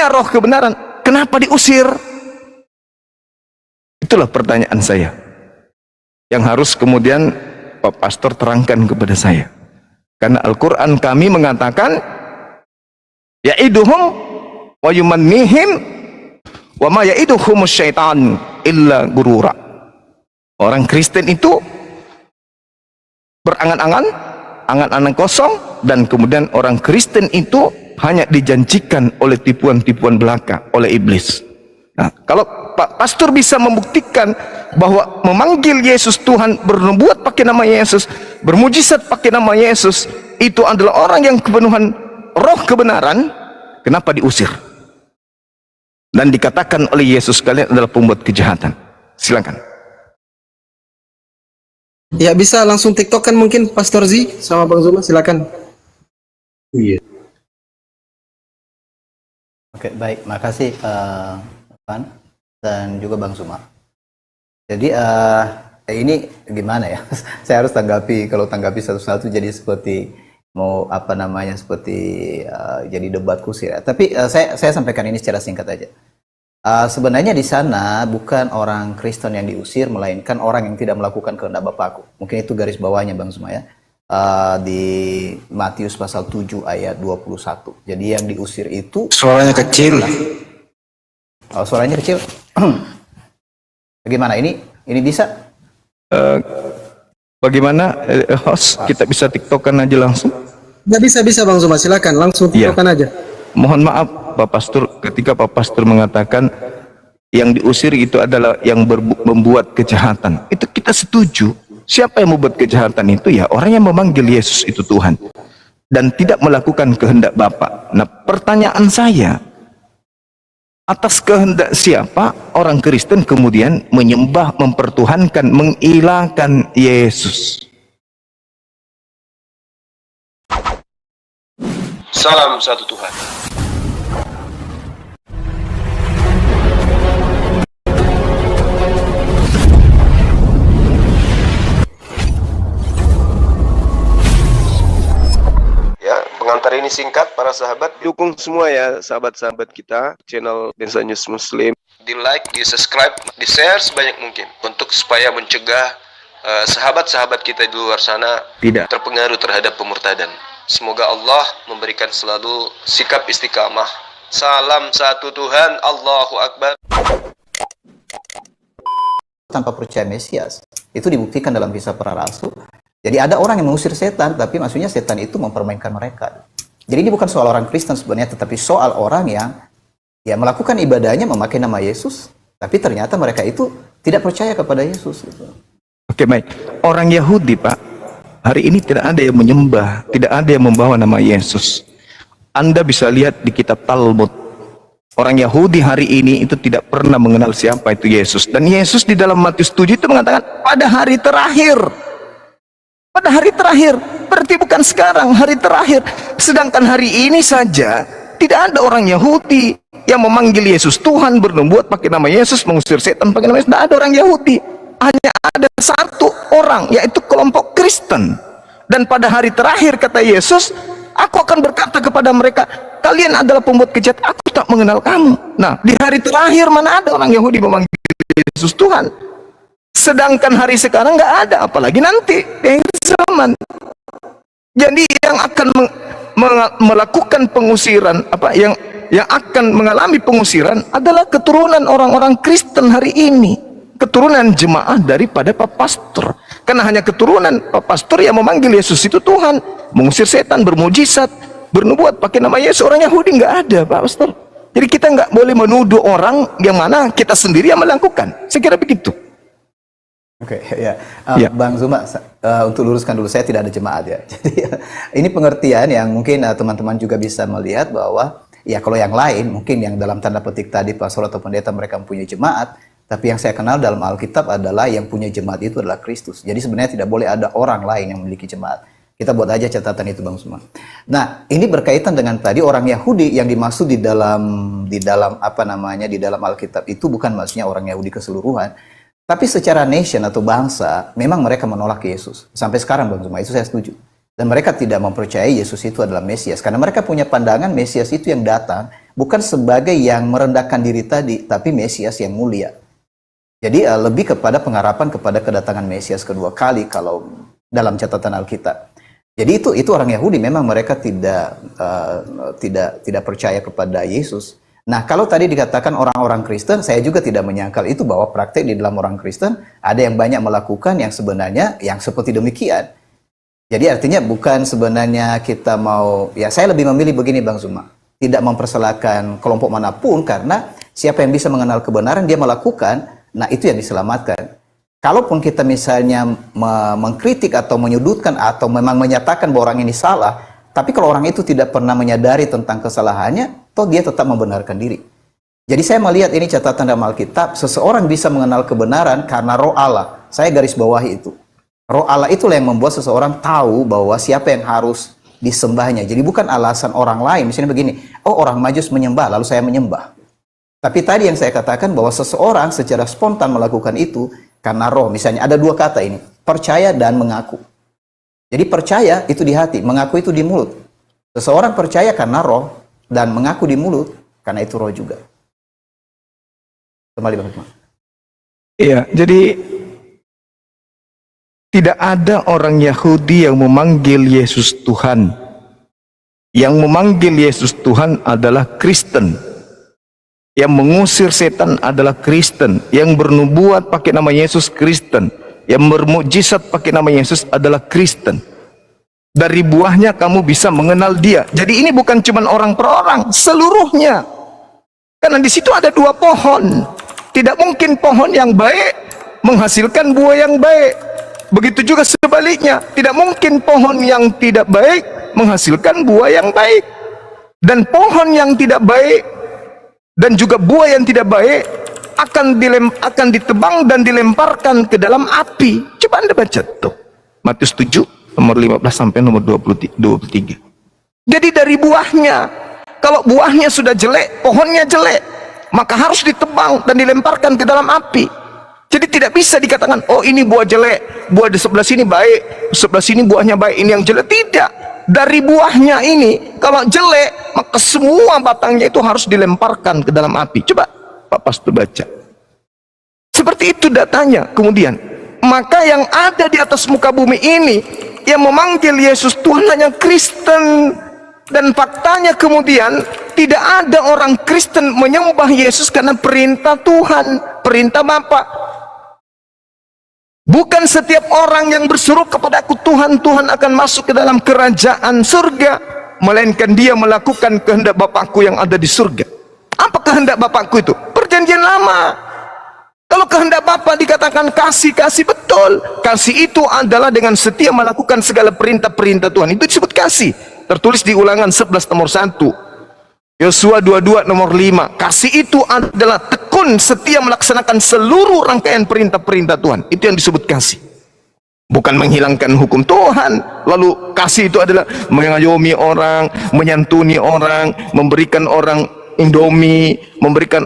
punya roh kebenaran, kenapa diusir? Itulah pertanyaan saya yang harus kemudian Pak Pastor terangkan kepada saya. Karena Al-Quran kami mengatakan ya'iduhum wa yumannihim wa ma ya'iduhumus syaitan illa gurura. Orang Kristen itu berangan-angan, angan-angan kosong, dan kemudian orang Kristen itu hanya dijanjikan oleh tipuan-tipuan belaka oleh iblis. Nah, kalau Pak Pastor bisa membuktikan bahwa memanggil Yesus Tuhan, bernubuat pakai nama Yesus, bermujizat pakai nama Yesus, itu adalah orang yang kepenuhan roh kebenaran, kenapa diusir? Dan dikatakan oleh Yesus, kalian adalah pembuat kejahatan. Silakan. Ya, bisa langsung TikTok kan mungkin Pastor Z sama Bang Zuma, silakan. Iya. Oke, baik, makasih Pan dan juga Bang Zuma. Jadi ini gimana ya? Saya harus tanggapi, kalau tanggapi satu-satu jadi seperti mau apa namanya, seperti jadi debat kusir. Tapi saya sampaikan ini secara singkat aja. Sebenarnya di sana bukan orang Kristen yang diusir, melainkan orang yang tidak melakukan kehendak Bapakku. Mungkin itu garis bawahnya Bang Zuma ya. Di Matius pasal 7 ayat 21. Jadi yang diusir itu Suaranya kecil. Oh, suaranya kecil. Bagaimana ini bisa? Bagaimana host, kita bisa TikTokan aja langsung? Ya, bisa Bang Zuma, silakan langsung TikTokan aja. Mohon maaf Pak Pastor, ketika Pak Pastor mengatakan yang diusir itu adalah yang membuat kejahatan, itu kita setuju. Siapa yang membuat kejahatan itu? Ya orang yang memanggil Yesus itu Tuhan dan tidak melakukan kehendak Bapa. Nah, pertanyaan saya, atas kehendak siapa orang Kristen kemudian menyembah, mempertuhankan, mengilahkan Yesus? Salam satu Tuhan. Ya, pengantar ini singkat para sahabat. Dukung semua ya sahabat-sahabat kita channel Densa News Muslim. Di like, di subscribe, di share sebanyak mungkin untuk supaya mencegah sahabat-sahabat kita di luar sana tidak terpengaruh terhadap pemurtadan. Semoga Allah memberikan selalu sikap istiqamah. Salam satu Tuhan, Allahu Akbar. Tanpa percaya Mesias, itu dibuktikan dalam kisah para rasul. Jadi ada orang yang mengusir setan, tapi maksudnya setan itu mempermainkan mereka. Jadi ini bukan soal orang Kristen sebenarnya, tetapi soal orang yang ya melakukan ibadahnya memakai nama Yesus, tapi ternyata mereka itu tidak percaya kepada Yesus. Gitu. Oke, baik. Orang Yahudi, Pak, hari ini tidak ada yang menyembah, tidak ada yang membawa nama Yesus. Anda bisa lihat di kitab Talmud. Orang Yahudi hari ini itu tidak pernah mengenal siapa itu Yesus. Dan Yesus di dalam Matius 7 itu mengatakan pada hari terakhir. Pada hari terakhir. Berarti bukan sekarang, hari terakhir. Sedangkan hari ini saja tidak ada orang Yahudi yang memanggil Yesus Tuhan, bernubuat pakai nama Yesus, mengusir setan pakai nama Yesus. Tidak ada orang Yahudi. Hanya ada satu orang, yaitu kelompok Kristen. Dan pada hari terakhir kata Yesus, aku akan berkata kepada mereka, kalian adalah pembuat kejahatan, aku tak mengenal kamu. Nah, di hari terakhir mana ada orang Yahudi memanggil Yesus Tuhan? Sedangkan hari sekarang nggak ada, apalagi nanti di akhir zaman. Jadi yang akan melakukan pengusiran, yang akan mengalami pengusiran adalah keturunan orang-orang Kristen hari ini. Keturunan jemaah daripada Pak Pastor. Karena hanya keturunan Pak Pastor yang memanggil Yesus itu Tuhan, mengusir setan, bermujizat, bernubuat pakai nama Yesus. Orang Yahudi nggak ada, Pak Pastor. Jadi kita nggak boleh menuduh orang yang mana kita sendiri yang melakukan. Saya kira begitu. Oke, ya. Bang Zuma, untuk luruskan dulu, saya tidak ada jemaat ya. Jadi ini pengertian yang mungkin teman-teman juga bisa melihat bahwa ya kalau yang lain mungkin yang dalam tanda petik tadi pastor atau pendeta mereka mempunyai jemaat. Tapi yang saya kenal dalam Alkitab adalah yang punya jemaat itu adalah Kristus. Jadi sebenarnya tidak boleh ada orang lain yang memiliki jemaat. Kita buat aja catatan itu Bang Zuma. Nah, ini berkaitan dengan tadi orang Yahudi yang dimaksud di dalam apa namanya di dalam Alkitab itu bukan maksudnya orang Yahudi keseluruhan, tapi secara nation atau bangsa memang mereka menolak Yesus. Sampai sekarang Bang Zuma, itu saya setuju. Dan mereka tidak mempercayai Yesus itu adalah Mesias karena mereka punya pandangan Mesias itu yang datang bukan sebagai yang merendahkan diri tadi, tapi Mesias yang mulia. Jadi lebih kepada pengharapan kepada kedatangan Mesias kedua kali kalau dalam catatan Alkitab. Jadi itu orang Yahudi memang mereka tidak percaya kepada Yesus. Nah, kalau tadi dikatakan orang-orang Kristen, saya juga tidak menyangkal itu bahwa praktek di dalam orang Kristen ada yang banyak melakukan yang sebenarnya yang seperti demikian. Jadi artinya bukan sebenarnya kita mau, ya saya lebih memilih begini Bang Zuma, tidak mempersalahkan kelompok manapun karena siapa yang bisa mengenal kebenaran dia melakukan. Nah, itu yang diselamatkan. Kalaupun kita misalnya mengkritik atau menyudutkan atau memang menyatakan bahwa orang ini salah, tapi kalau orang itu tidak pernah menyadari tentang kesalahannya, toh dia tetap membenarkan diri. Jadi saya melihat ini catatan dalam Alkitab, seseorang bisa mengenal kebenaran karena roh Allah. Saya garis bawahi itu. Roh Allah itulah yang membuat seseorang tahu bahwa siapa yang harus disembahnya. Jadi bukan alasan orang lain. Misalnya begini, oh orang Majus menyembah, lalu saya menyembah. Tapi tadi yang saya katakan bahwa seseorang secara spontan melakukan itu karena roh. Misalnya ada dua kata ini, percaya dan mengaku. Jadi percaya itu di hati, mengaku itu di mulut. Seseorang percaya karena roh dan mengaku di mulut karena itu roh juga. Kembali Bang Hikmat. Iya, jadi tidak ada orang Yahudi yang memanggil Yesus Tuhan. Yang memanggil Yesus Tuhan adalah Kristen. Yang mengusir setan adalah Kristen. Yang bernubuat pakai nama Yesus Kristen. Yang bermukjizat pakai nama Yesus adalah Kristen. Dari buahnya kamu bisa mengenal dia. Jadi ini bukan cuma orang per orang, seluruhnya. Karena di situ ada dua pohon. Tidak mungkin pohon yang baik menghasilkan buah yang baik. Begitu juga sebaliknya. Tidak mungkin pohon yang tidak baik menghasilkan buah yang baik. Dan pohon yang tidak baik dan juga buah yang tidak baik akan ditebang dan dilemparkan ke dalam api. Coba Anda baca tuh. Matius 7 nomor 15 sampai nomor 23. Jadi dari buahnya. Kalau buahnya sudah jelek, pohonnya jelek, maka harus ditebang dan dilemparkan ke dalam api. Jadi tidak bisa dikatakan, oh ini buah jelek, buah di sebelah sini baik, sebelah sini buahnya baik, ini yang jelek. Tidak. Dari buahnya ini, kalau jelek, maka semua batangnya itu harus dilemparkan ke dalam api. Coba Pak Pastor baca. Seperti itu datanya. Kemudian, maka yang ada di atas muka bumi ini, yang memanggil Yesus Tuhan hanya Kristen. Dan faktanya kemudian, tidak ada orang Kristen menyembah Yesus karena perintah Tuhan, perintah Bapa. Bukan setiap orang yang berseru kepada aku Tuhan, Tuhan akan masuk ke dalam kerajaan surga, melainkan dia melakukan kehendak Bapakku yang ada di surga. Apa kehendak Bapakku itu? Perjanjian lama. Kalau kehendak Bapa dikatakan kasih, kasih betul. Kasih itu adalah dengan setia melakukan segala perintah-perintah Tuhan. Itu disebut kasih. Tertulis di Ulangan 11 nomor 1. Yosua 22 nomor 5. Kasih itu adalah tekun setia melaksanakan seluruh rangkaian perintah-perintah Tuhan. Itu yang disebut kasih. Bukan menghilangkan hukum Tuhan. Lalu kasih itu adalah mengayomi orang, menyantuni orang, memberikan orang Indomie, memberikan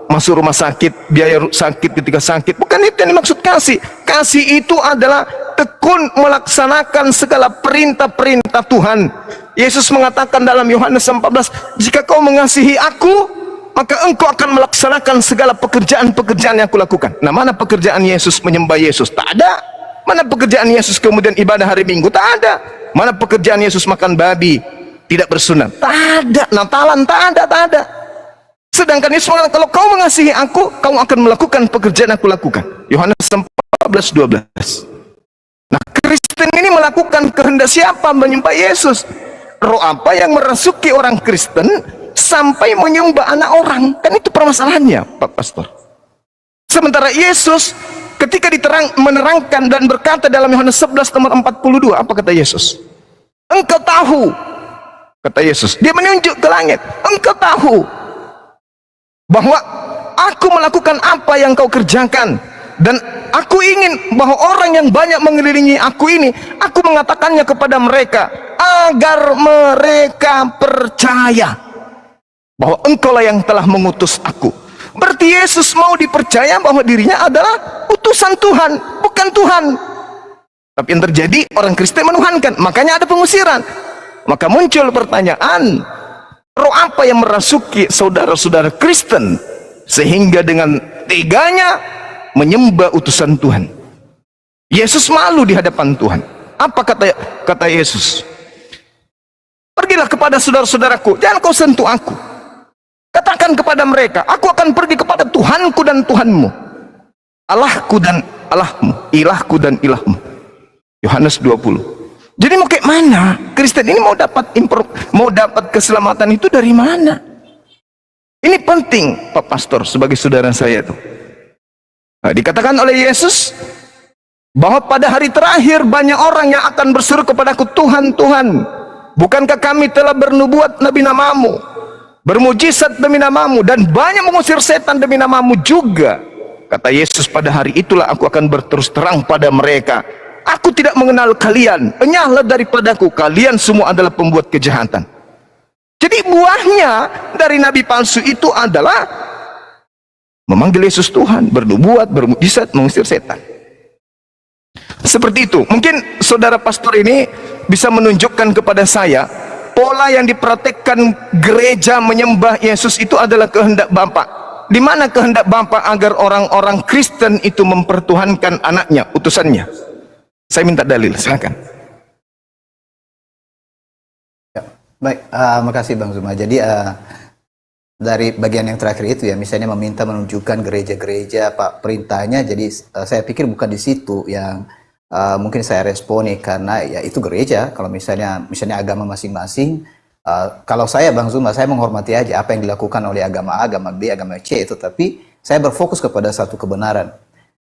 masuk rumah sakit, biaya sakit ketika sakit. Bukan itu yang dimaksud kasih. Kasih itu adalah tekun melaksanakan segala perintah-perintah Tuhan. Yesus mengatakan dalam Yohanes 14, jika kau mengasihi aku, maka engkau akan melaksanakan segala pekerjaan-pekerjaan yang aku lakukan. Nah, mana pekerjaan Yesus menyembah Yesus? Tak ada. Mana pekerjaan Yesus kemudian ibadah hari Minggu? Tak ada. Mana pekerjaan Yesus makan babi, tidak bersunat? Tak ada. Natalan? Tak ada, tak ada. Sedangkan Yesus mengatakan, kalau kau mengasihi aku, kamu akan melakukan pekerjaan yang aku lakukan. Yohanes 14:12. Nah, Kristen ini melakukan kehendak siapa? Menyembah Yesus. Roh apa yang merasuki orang Kristen sampai menyembah anak orang? Kan itu permasalahannya, Pak Pastor. Sementara Yesus ketika menerangkan dan berkata dalam Yohanes 11 nomor 42, apa kata Yesus? Engkau tahu, kata Yesus. Dia menunjuk ke langit. Engkau tahu bahwa aku melakukan apa yang kau kerjakan. Dan aku ingin bahwa orang yang banyak mengelilingi aku ini, aku mengatakannya kepada mereka agar mereka percaya bahwa engkaulah yang telah mengutus aku. Berarti Yesus mau dipercaya bahwa dirinya adalah utusan Tuhan, bukan Tuhan. Tapi yang terjadi, orang Kristen menuhankan, makanya ada pengusiran. Maka muncul pertanyaan, Roh apa yang merasuki saudara-saudara Kristen sehingga dengan teganya menyembah utusan Tuhan? Yesus malu di hadapan Tuhan. Apa kata Yesus? Pergilah kepada saudara-saudaraku, jangan kau sentuh aku. Katakan kepada mereka, aku akan pergi kepada Tuhanku dan Tuhanmu, Allahku dan Allahmu, ilahku dan ilahmu. Yohanes 20. Jadi mau kayak mana? Kristen ini mau dapat keselamatan itu dari mana? Ini penting, Pak Pastor, sebagai saudara saya tuh. Nah, dikatakan oleh Yesus bahwa pada hari terakhir banyak orang yang akan berseru kepadaku, Tuhan, Tuhan, bukankah kami telah bernubuat demi namamu, bermujizat demi namamu, dan banyak mengusir setan demi namamu juga? Kata Yesus, pada hari itulah aku akan berterus terang pada mereka, aku tidak mengenal kalian, enyahlah daripadaku, kalian semua adalah pembuat kejahatan. Jadi buahnya dari nabi palsu itu adalah memanggil Yesus Tuhan, bernubuat, bermujizat, mengusir setan. Seperti itu. Mungkin saudara pastor ini bisa menunjukkan kepada saya pola yang dipraktekkan gereja menyembah Yesus itu adalah kehendak Bapa. Di mana kehendak Bapa agar orang-orang Kristen itu mempertuhankan anaknya, utusannya? Saya minta dalil, silakan. Ya, baik, makasih Bang Zuma. Jadi dari bagian yang terakhir itu ya, misalnya meminta menunjukkan gereja-gereja Pak perintahnya, jadi saya pikir bukan di situ yang mungkin saya responi, karena ya itu gereja. Kalau misalnya agama masing-masing, kalau saya Bang Zuma, saya menghormati aja apa yang dilakukan oleh agama A, agama B, agama C itu, tapi saya berfokus kepada satu kebenaran.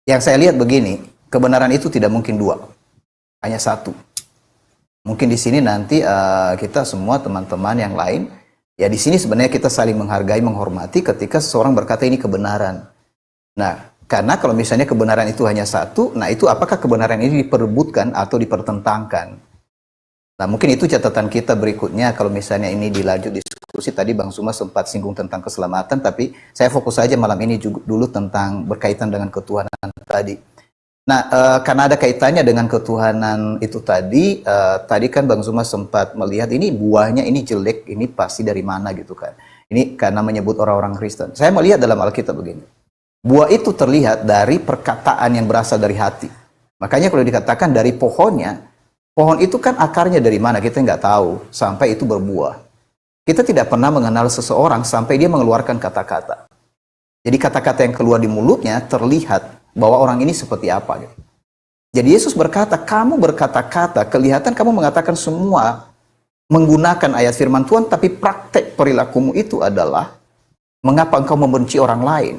Yang saya lihat begini, kebenaran itu tidak mungkin dua, hanya satu. Mungkin di sini nanti kita semua teman-teman yang lain, ya di sini sebenarnya kita saling menghargai, menghormati ketika seseorang berkata ini kebenaran. Nah, karena kalau misalnya kebenaran itu hanya satu, nah itu apakah kebenaran ini diperebutkan atau dipertentangkan? Nah, mungkin itu catatan kita berikutnya kalau misalnya ini dilanjut diskusi. Tadi Bang Zuma sempat singgung tentang keselamatan, tapi saya fokus saja malam ini juga dulu tentang berkaitan dengan ketuhanan tadi. Nah, karena ada kaitannya dengan ketuhanan itu tadi, tadi kan Bang Zuma sempat melihat ini buahnya ini jelek, ini pasti dari mana gitu kan. Ini karena menyebut orang-orang Kristen. Saya melihat dalam Alkitab begini. Buah itu terlihat dari perkataan yang berasal dari hati. Makanya kalau dikatakan dari pohonnya, pohon itu kan akarnya dari mana kita nggak tahu sampai itu berbuah. Kita tidak pernah mengenal seseorang sampai dia mengeluarkan kata-kata. Jadi kata-kata yang keluar di mulutnya terlihat bahwa orang ini seperti apa gitu. Jadi Yesus berkata, kamu berkata-kata, kelihatan kamu mengatakan semua menggunakan ayat firman Tuhan, tapi praktek perilakumu itu adalah mengapa engkau membenci orang lain.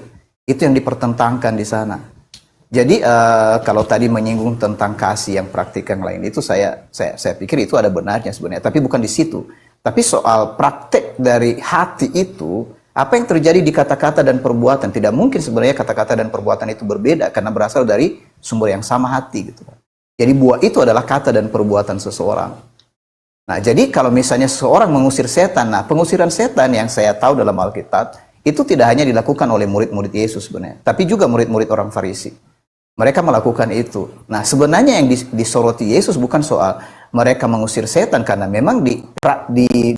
Itu yang dipertentangkan di sana. Jadi kalau tadi menyinggung tentang kasih yang praktik yang lain itu saya pikir itu ada benarnya sebenarnya, tapi bukan di situ. Tapi soal praktek dari hati itu, apa yang terjadi di kata-kata dan perbuatan, tidak mungkin sebenarnya kata-kata dan perbuatan itu berbeda karena berasal dari sumber yang sama, hati gitu. Jadi buah itu adalah kata dan perbuatan seseorang. Nah, jadi kalau misalnya seseorang mengusir setan, nah pengusiran setan yang saya tahu dalam Alkitab itu tidak hanya dilakukan oleh murid-murid Yesus sebenarnya, tapi juga murid-murid orang Farisi. Mereka melakukan itu. Nah, sebenarnya yang disoroti Yesus bukan soal mereka mengusir setan, karena memang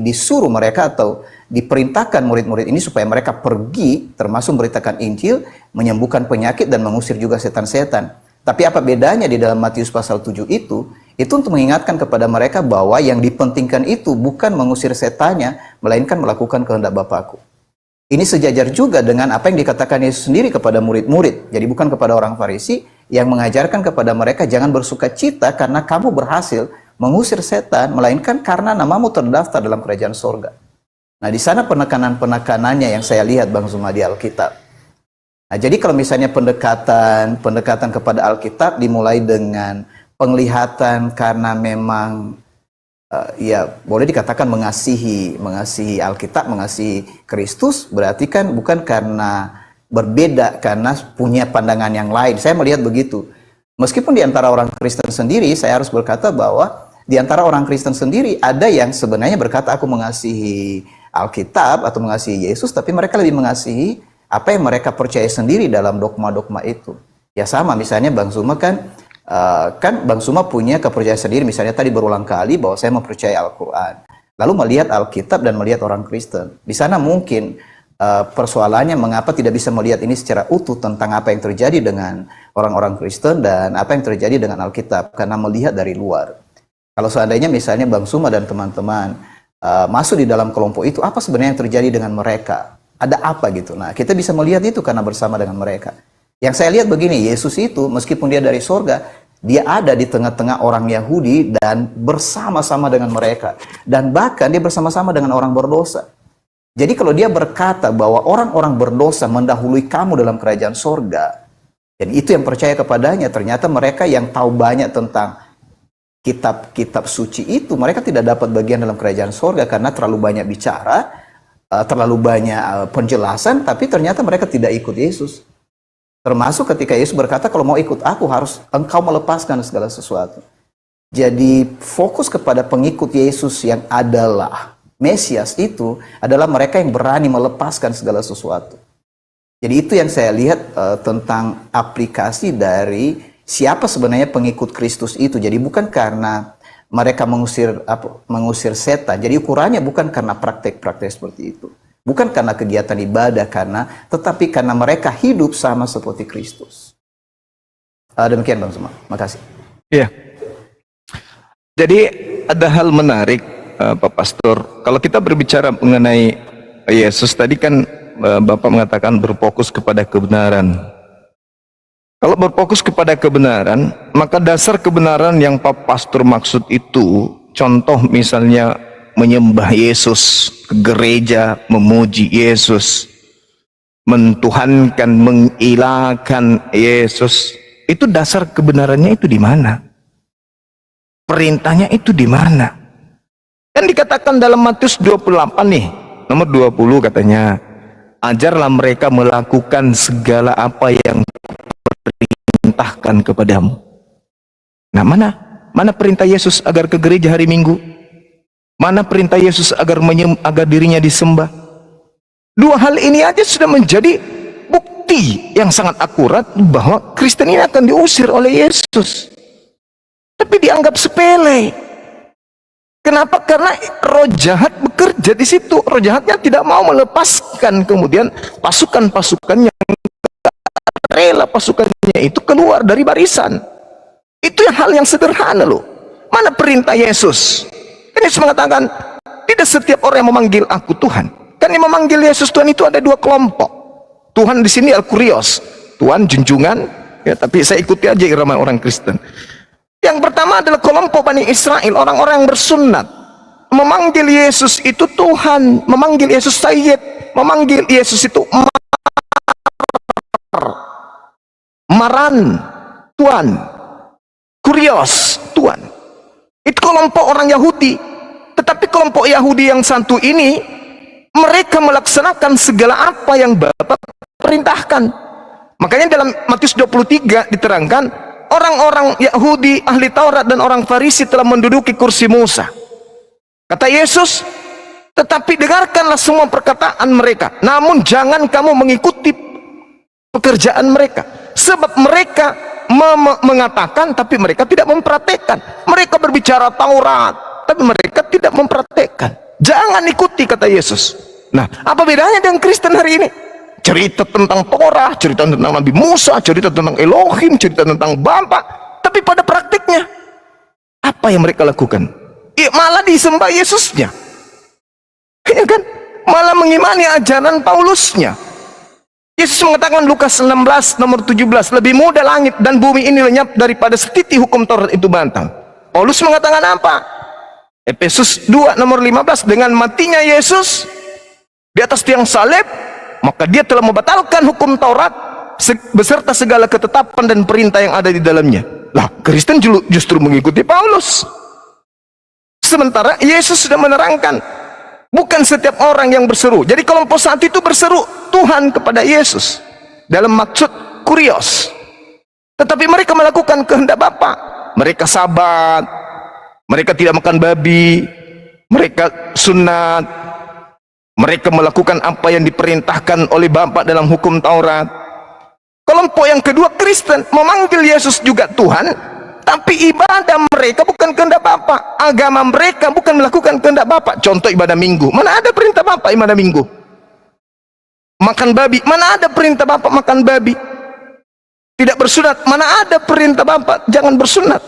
disuruh mereka atau diperintahkan murid-murid ini supaya mereka pergi, termasuk memberitakan Injil, menyembuhkan penyakit dan mengusir juga setan-setan. Tapi apa bedanya di dalam Matius pasal 7 itu untuk mengingatkan kepada mereka bahwa yang dipentingkan itu bukan mengusir setannya, melainkan melakukan kehendak Bapakku. Ini sejajar juga dengan apa yang dikatakan Yesus sendiri kepada murid-murid. Jadi bukan kepada orang Farisi yang mengajarkan kepada mereka jangan bersuka cita karena kamu berhasil mengusir setan, melainkan karena namamu terdaftar dalam kerajaan sorga. Nah, di sana penekanan-penekanannya yang saya lihat Bang Zuma di Alkitab. Nah, jadi kalau misalnya pendekatan kepada Alkitab dimulai dengan penglihatan karena memang ya boleh dikatakan mengasihi Alkitab, mengasihi Kristus, berarti kan bukan karena berbeda karena punya pandangan yang lain. Saya melihat begitu. Meskipun di antara orang Kristen sendiri, saya harus berkata bahwa di antara orang Kristen sendiri ada yang sebenarnya berkata aku mengasihi Alkitab atau mengasihi Yesus, tapi mereka lebih mengasihi apa yang mereka percaya sendiri dalam dogma-dogma itu. Ya sama, misalnya Bang Zuma kan Bang Zuma punya kepercayaan sendiri, misalnya tadi berulang kali bahwa saya mempercayai Al-Quran. lalu melihat Alkitab dan melihat orang Kristen. Di sana mungkin persoalannya mengapa tidak bisa melihat ini secara utuh tentang apa yang terjadi dengan orang-orang Kristen dan apa yang terjadi dengan Alkitab, karena melihat dari luar. Kalau seandainya misalnya Bang Suma dan teman-teman masuk di dalam kelompok itu, apa sebenarnya yang terjadi dengan mereka? Ada apa gitu? Nah, kita bisa melihat itu karena bersama dengan mereka. Yang saya lihat begini, Yesus itu meskipun dia dari sorga, dia ada di tengah-tengah orang Yahudi dan bersama-sama dengan mereka. Dan bahkan dia bersama-sama dengan orang berdosa. Jadi kalau dia berkata bahwa orang-orang berdosa mendahului kamu dalam kerajaan sorga, dan itu yang percaya kepadanya, ternyata mereka yang tahu banyak tentang kitab-kitab suci itu, mereka tidak dapat bagian dalam kerajaan sorga karena terlalu banyak bicara, terlalu banyak penjelasan, tapi ternyata mereka tidak ikut Yesus. Termasuk ketika Yesus berkata, kalau mau ikut aku harus engkau melepaskan segala sesuatu. Jadi fokus kepada pengikut Yesus yang adalah Mesias itu adalah mereka yang berani melepaskan segala sesuatu. Jadi itu yang saya lihat tentang aplikasi dari siapa sebenarnya pengikut Kristus itu. Jadi bukan karena mereka mengusir setan. Jadi ukurannya bukan karena praktek-praktek seperti itu. Bukan karena kegiatan ibadah, tetapi karena mereka hidup sama seperti Kristus. Demikian Bang Suma. Makasih. Iya. Jadi ada hal menarik, Pak Pastor. Kalau kita berbicara mengenai Yesus tadi kan Bapak mengatakan berfokus kepada kebenaran. Kalau berfokus kepada kebenaran, maka dasar kebenaran yang Pak Pastor maksud itu, contoh misalnya menyembah Yesus, ke gereja, memuji Yesus, mentuhankan, mengilahkan Yesus. Itu dasar kebenarannya itu di mana? Perintahnya itu di mana? Kan dikatakan dalam Matius 28 nih, nomor 20 katanya, ajarlah mereka melakukan segala apa yang perintahkan kepadamu. Nah, mana perintah Yesus agar ke gereja hari Minggu? Mana perintah Yesus agar dirinya disembah? Dua hal ini aja sudah menjadi bukti yang sangat akurat bahwa Kristen ini akan diusir oleh Yesus. Tapi dianggap sepele. Kenapa? Karena roh jahat bekerja di situ. Roh jahatnya tidak mau melepaskan kemudian pasukan-pasukan yang rela pasukannya itu keluar dari barisan. Itu hal yang sederhana loh. Mana perintah Yesus? Yesus mengatakan, tidak setiap orang yang memanggil aku Tuhan. Kan yang memanggil Yesus Tuhan itu ada dua kelompok. Tuhan di sini Al-Kurios, Tuhan junjungan, ya, tapi saya ikuti aja irama orang Kristen. Yang pertama adalah kelompok Bani Israel, orang-orang yang bersunat. Memanggil Yesus itu Tuhan, memanggil Yesus Sayyid, memanggil Yesus itu Maran, Tuhan, Kurios, Tuhan. Itu kelompok orang Yahudi. Tetapi kelompok Yahudi yang satu ini, mereka melaksanakan segala apa yang Bapa perintahkan. Makanya dalam Matius 23 diterangkan, orang-orang Yahudi, ahli Taurat dan orang Farisi telah menduduki kursi Musa. Kata Yesus, tetapi dengarkanlah semua perkataan mereka, namun jangan kamu mengikuti pekerjaan mereka. Sebab mereka mengatakan tapi mereka tidak mempraktekkan. Mereka berbicara Taurat tapi mereka tidak mempraktekkan. Jangan ikuti, kata Yesus. Nah, apa bedanya dengan Kristen hari ini? Cerita tentang Torah, cerita tentang Nabi Musa, cerita tentang Elohim, cerita tentang Bapa, tapi pada praktiknya apa yang mereka lakukan? Ya, malah disembah Yesusnya, ya kan? Malah mengimani ajaran Paulusnya. Yesus mengatakan Lukas 16 nomor 17, lebih mudah langit dan bumi ini lenyap daripada setiti hukum Taurat itu bantang. Paulus mengatakan apa? Efesus 2 nomor 15, dengan matinya Yesus di atas tiang salib, maka dia telah membatalkan hukum Taurat beserta segala ketetapan dan perintah yang ada di dalamnya. Lah, Kristen justru mengikuti Paulus. Sementara Yesus sudah menerangkan, bukan setiap orang yang berseru. Jadi kelompok saat itu berseru Tuhan kepada Yesus dalam maksud Kurios. Tetapi mereka melakukan kehendak Bapa. Mereka sabat, mereka tidak makan babi, mereka sunat, mereka melakukan apa yang diperintahkan oleh Bapa dalam hukum Taurat. Kelompok yang kedua Kristen memanggil Yesus juga Tuhan, Tapi ibadah mereka bukan kehendak Bapa. Agama mereka bukan melakukan kehendak Bapa. Contoh ibadah minggu. Mana ada perintah Bapa ibadah minggu? Makan babi. Mana ada perintah Bapa makan babi? Tidak bersunat. Mana ada perintah Bapa jangan bersunat?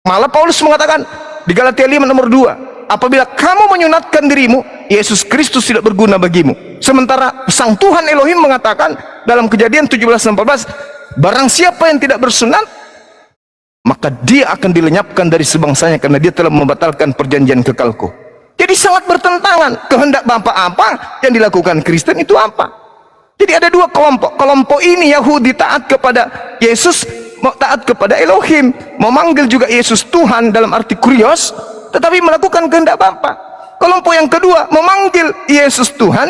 Malah Paulus mengatakan di Galatia 5 nomor 2, apabila kamu menyunatkan dirimu, Yesus Kristus tidak berguna bagimu. Sementara Sang Tuhan Elohim mengatakan dalam Kejadian 17:14, barang siapa yang tidak bersunat, maka dia akan dilenyapkan dari sebangsanya karena dia telah membatalkan perjanjian kekalku. Jadi sangat bertentangan. Kehendak Bapa apa, yang dilakukan Kristen itu apa. Jadi ada dua kelompok. Kelompok ini Yahudi taat kepada Yesus, taat kepada Elohim, memanggil juga Yesus Tuhan dalam arti kurios, tetapi melakukan kehendak Bapa. Kelompok yang kedua memanggil Yesus Tuhan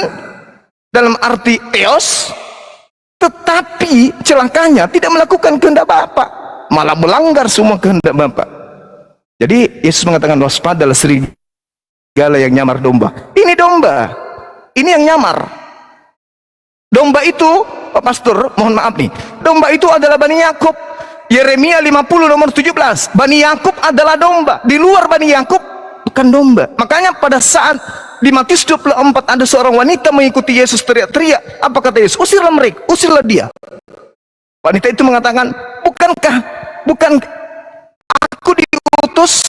dalam arti theos, tetapi celakanya tidak melakukan kehendak Bapa, malah melanggar semua kehendak Bapa. Jadi Yesus mengatakan, waspadalah serigala yang nyamar domba. Ini domba, ini yang nyamar. Domba itu, Pak Pastor, mohon maaf nih, domba itu adalah Bani Yakub. Yeremia 50 nomor 17, Bani Yakub adalah domba. Di luar Bani Yakub bukan domba. Makanya pada saat di Matius 24 ada seorang wanita mengikuti Yesus teriak-teriak. Apa kata Yesus? Usirlah mereka, usirlah dia. Wanita itu mengatakan, bukan aku diutus.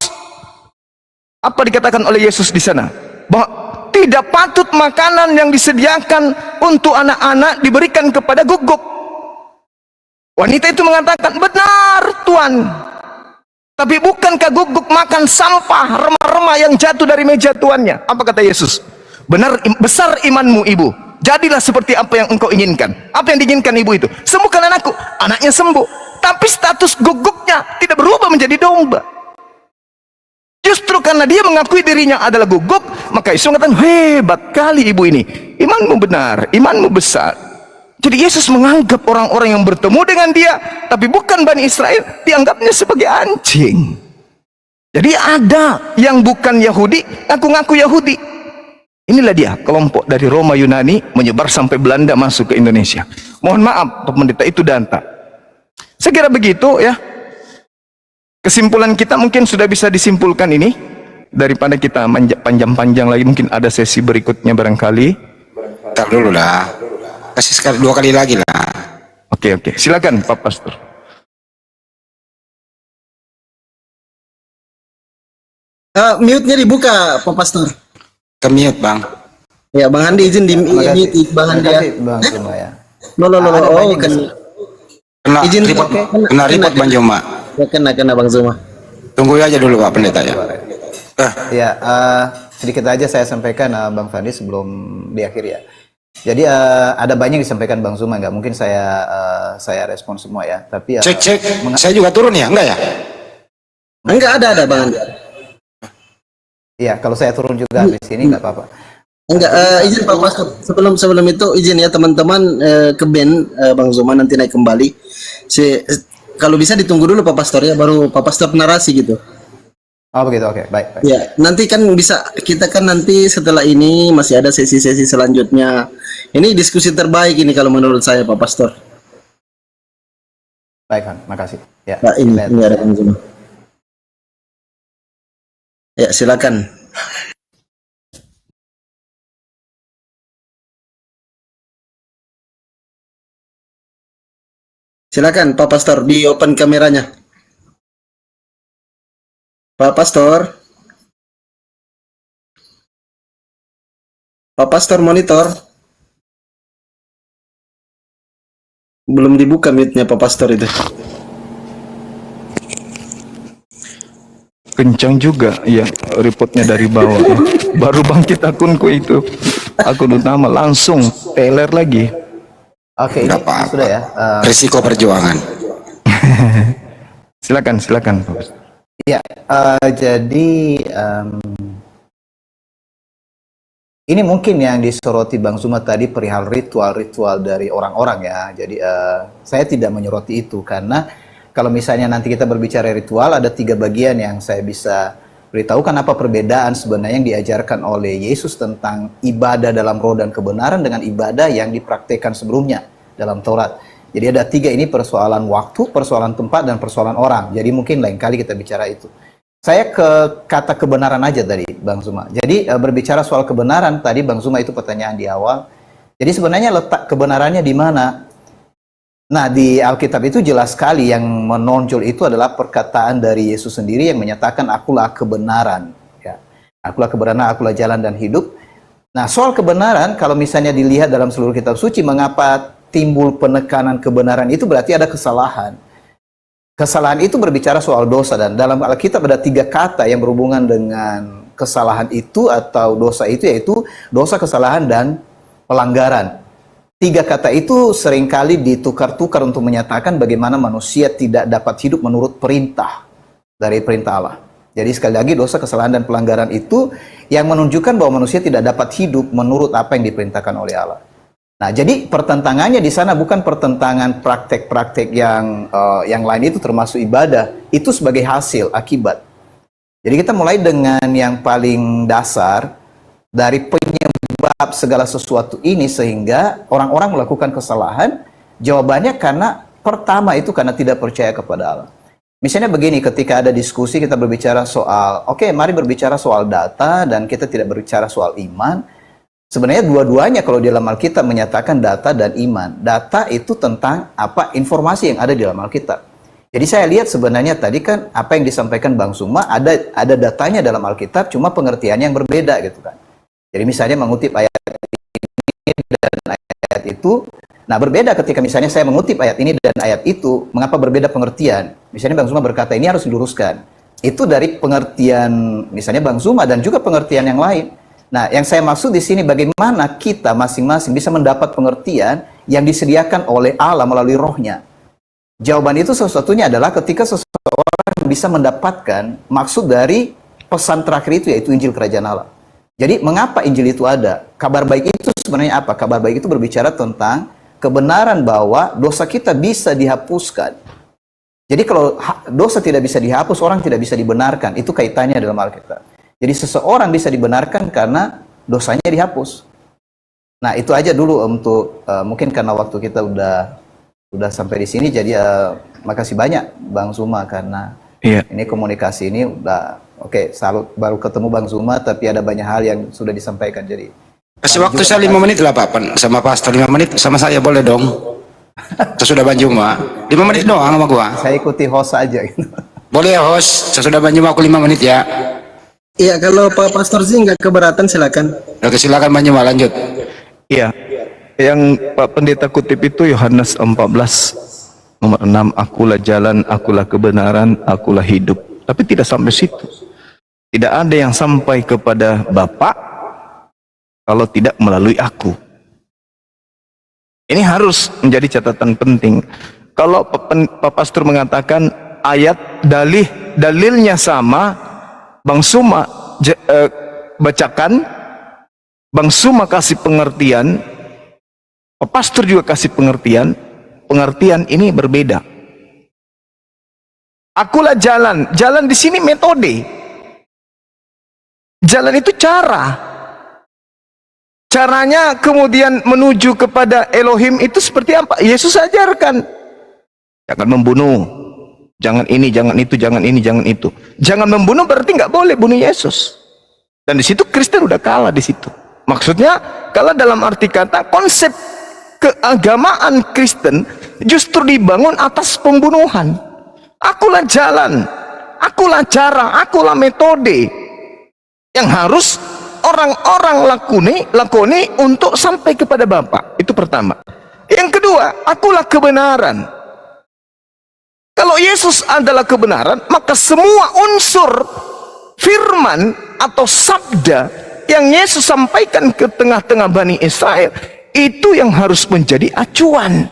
Apa dikatakan oleh Yesus di sana? Bahwa tidak patut makanan yang disediakan untuk anak-anak diberikan kepada guguk. Wanita itu mengatakan, benar Tuan, tapi bukankah guguk makan sampah, remah-remah yang jatuh dari meja tuannya? Apa kata Yesus? Benar, besar imanmu ibu, jadilah seperti apa yang engkau inginkan. Apa yang diinginkan ibu itu? Sembuhkan anakku. Anaknya sembuh, tapi status guguknya tidak berubah menjadi domba. Justru karena dia mengakui dirinya adalah guguk, maka Yesus mengatakan, hebat kali ibu ini, imanmu benar, imanmu besar. Jadi Yesus menganggap orang-orang yang bertemu dengan dia, tapi bukan Bani Israel, dianggapnya sebagai anjing. Jadi ada yang bukan Yahudi, ngaku-ngaku Yahudi. Inilah dia kelompok dari Roma Yunani menyebar sampai Belanda masuk ke Indonesia. Mohon maaf, Pak Pendeta, itu danta. Saya kira begitu ya. Kesimpulan kita mungkin sudah bisa disimpulkan ini, daripada kita panjang-panjang lagi, mungkin ada sesi berikutnya barangkali. Bentar dulu lah, kasih sekali 2 kali lagi lah. Oke, silakan Pak Pastor. Mute-nya dibuka, Pak Pastor. Ke mute bang. Ya, Bang Andi izin di mute Bang Andi ya. Bang Juma ya. Oh, kan. Kena Izin, report, oke. kena report Bang Juma. Ya, kena Bang Zuma. Tunggu aja dulu Pak Pendeta ya. Ya, sedikit aja saya sampaikan Bang Fandi sebelum diakhiri ya. Jadi ada banyak yang disampaikan Bang Zuma, nggak mungkin saya respon semua ya. Tapi Cek, saya juga turun ya, enggak ya? Enggak ada Bang Andi. Iya, kalau saya turun juga di sini nggak apa-apa. Enggak, izin Pak Pastor. Sebelum itu izin ya teman-teman ke band Bang Zuma nanti naik kembali. Kalau bisa ditunggu dulu Pak Pastor ya, baru Pak Pastor narasi gitu. Oh begitu, oke, baik. Ya, nanti kan bisa, kita kan nanti setelah ini masih ada sesi-sesi selanjutnya. Ini diskusi terbaik ini kalau menurut saya Pak Pastor. Baik, Han, makasih. Ya, Nah, ini ada Bang Zuma. Ya, silakan. Silakan Pak Pastor, di open kameranya. Pak Pastor. Pak Pastor monitor. Belum dibuka mute-nya Pak Pastor itu. Kencang juga ya reportnya dari bawah. Baru bangkit akunku itu, akun utama langsung teler lagi. Oke, ini Nggak apa-apa. sudah ya. Risiko perjuangan. Silakan Pak Pastor. Ya, jadi ini mungkin yang disoroti Bang Zuma tadi perihal ritual-ritual dari orang-orang ya. Jadi saya tidak menyoroti itu karena kalau misalnya nanti kita berbicara ritual, ada 3 bagian yang saya bisa beritahukan apa perbedaan sebenarnya yang diajarkan oleh Yesus tentang ibadah dalam roh dan kebenaran dengan ibadah yang dipraktekkan sebelumnya dalam Taurat. Jadi ada 3 ini, persoalan waktu, persoalan tempat, dan persoalan orang. Jadi mungkin lain kali kita bicara itu. Saya ke kata kebenaran aja tadi, Bang Zuma. Jadi berbicara soal kebenaran, tadi Bang Zuma itu pertanyaan di awal. Jadi sebenarnya letak kebenarannya di mana? Nah, di Alkitab itu jelas sekali yang menonjol itu adalah perkataan dari Yesus sendiri yang menyatakan, akulah kebenaran. Ya. Akulah kebenaran, akulah jalan dan hidup. Nah, soal kebenaran, kalau misalnya dilihat dalam seluruh kitab suci, mengapa timbul penekanan kebenaran itu berarti ada kesalahan. Kesalahan itu berbicara soal dosa, dan dalam Alkitab ada 3 kata yang berhubungan dengan kesalahan itu atau dosa itu, yaitu dosa, kesalahan, dan pelanggaran. 3 kata itu seringkali ditukar-tukar untuk menyatakan bagaimana manusia tidak dapat hidup menurut perintah dari perintah Allah. Jadi sekali lagi, dosa, kesalahan, dan pelanggaran itu yang menunjukkan bahwa manusia tidak dapat hidup menurut apa yang diperintahkan oleh Allah. Nah, jadi pertentangannya di sana bukan pertentangan praktek-praktek yang lain itu termasuk ibadah, itu sebagai hasil, akibat. Jadi kita mulai dengan yang paling dasar dari penyebab segala sesuatu ini sehingga orang-orang melakukan kesalahan. Jawabannya karena pertama itu karena tidak percaya kepada Allah. Misalnya begini, ketika ada diskusi kita berbicara soal, oke, mari berbicara soal data dan kita tidak berbicara soal iman. Sebenarnya dua-duanya kalau di dalam Alkitab menyatakan data dan iman. Data itu tentang apa informasi yang ada di dalam Alkitab. Jadi saya lihat sebenarnya tadi kan apa yang disampaikan Bang Zuma ada datanya dalam Alkitab, cuma pengertiannya yang berbeda gitu kan. Jadi misalnya mengutip ayat ini dan ayat itu, nah berbeda ketika misalnya saya mengutip ayat ini dan ayat itu, mengapa berbeda pengertian? Misalnya Bang Zuma berkata ini harus diluruskan. Itu dari pengertian misalnya Bang Zuma dan juga pengertian yang lain. Nah, yang saya maksud di sini bagaimana kita masing-masing bisa mendapat pengertian yang disediakan oleh Allah melalui Roh-Nya. Jawaban itu sesuatunya adalah ketika seseorang bisa mendapatkan maksud dari pesan terakhir itu, yaitu Injil Kerajaan Allah. Jadi, mengapa Injil itu ada? Kabar baik itu sebenarnya apa? Kabar baik itu berbicara tentang kebenaran bahwa dosa kita bisa dihapuskan. Jadi, kalau dosa tidak bisa dihapus, orang tidak bisa dibenarkan. Itu kaitannya dalam Alkitab. Jadi seseorang bisa dibenarkan karena dosanya dihapus. Nah, itu aja dulu untuk mungkin karena waktu kita udah sampai di sini, jadi makasih banyak Bang Zuma karena ini komunikasi ini udah oke, salut, baru ketemu Bang Zuma tapi ada banyak hal yang sudah disampaikan. Jadi Kasih waktu saya 5 menit lah Pak, sama Pastor 5 menit, sama saya boleh dong. Sesudah Bang Zuma 5 menit doang sama gua. Saya ikuti host aja gitu. Boleh ya host, sesudah Bang Zuma aku 5 menit ya. Iya, kalau Pak Pastor sih nggak keberatan silakan. Oke, silakan Bang Zuma lanjut. Iya, yang Pak Pendeta kutip itu Yohanes 14 nomor 6, akulah jalan, akulah kebenaran, akulah hidup. Tapi tidak sampai situ. Tidak ada yang sampai kepada Bapa kalau tidak melalui aku. Ini harus menjadi catatan penting. Kalau Pak Pastor mengatakan ayat dalilnya sama, Bang Zuma bacakan, Bang Zuma kasih pengertian, Pak Pastor juga kasih pengertian ini berbeda. Akulah jalan, jalan di sini metode. Jalan itu caranya kemudian menuju kepada Elohim itu seperti apa? Yesus ajarkan, jangan membunuh. Jangan ini, jangan itu, jangan ini, jangan itu. Jangan membunuh berarti nggak boleh bunuh Yesus. Dan di situ Kristen udah kalah di situ. Maksudnya kalah dalam arti kata konsep keagamaan Kristen justru dibangun atas pembunuhan. Akulah jalan, akulah cara, akulah metode yang harus orang-orang lakoni untuk sampai kepada Bapa. Itu pertama. Yang kedua, akulah kebenaran. Kalau Yesus adalah kebenaran, maka semua unsur firman atau sabda yang Yesus sampaikan ke tengah-tengah Bani Israel, itu yang harus menjadi acuan.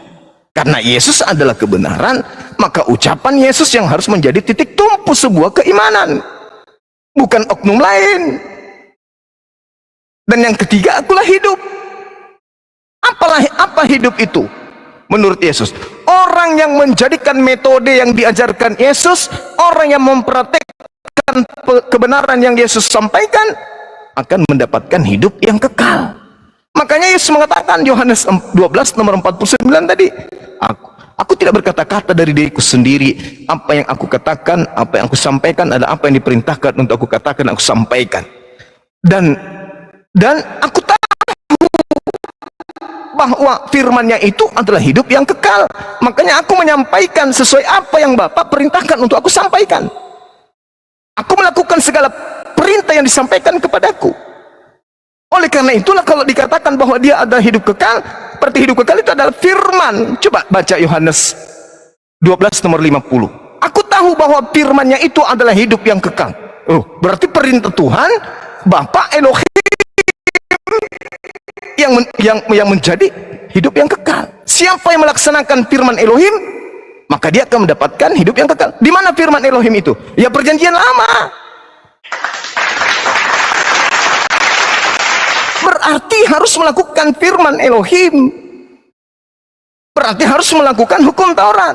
Karena Yesus adalah kebenaran, maka ucapan Yesus yang harus menjadi titik tumpu sebuah keimanan, bukan oknum lain. Dan yang ketiga, akulah hidup. Apa hidup itu? Menurut Yesus, orang yang menjadikan metode yang diajarkan Yesus, orang yang mempraktekkan kebenaran yang Yesus sampaikan, akan mendapatkan hidup yang kekal. Makanya Yesus mengatakan, Yohanes 12 nomor 49 tadi, Aku tidak berkata-kata dari diriku sendiri. Apa yang aku katakan, apa yang aku sampaikan adalah apa yang diperintahkan untuk aku katakan, aku sampaikan. Dan aku tahu bahwa firman-Nya itu adalah hidup yang kekal. Makanya aku menyampaikan sesuai apa yang Bapa perintahkan untuk aku sampaikan. Aku melakukan segala perintah yang disampaikan kepadaku. Oleh karena itulah kalau dikatakan bahwa dia adalah hidup kekal, berarti hidup kekal itu adalah firman. Coba baca Yohanes 12 nomor 50. Aku tahu bahwa firman-Nya itu adalah hidup yang kekal. Oh, berarti perintah Tuhan, Bapa Elohim yang menjadi hidup yang kekal. Siapa yang melaksanakan firman Elohim, maka dia akan mendapatkan hidup yang kekal. Di mana firman Elohim itu? Ya perjanjian lama. Berarti harus melakukan firman Elohim. Berarti harus melakukan hukum Taurat.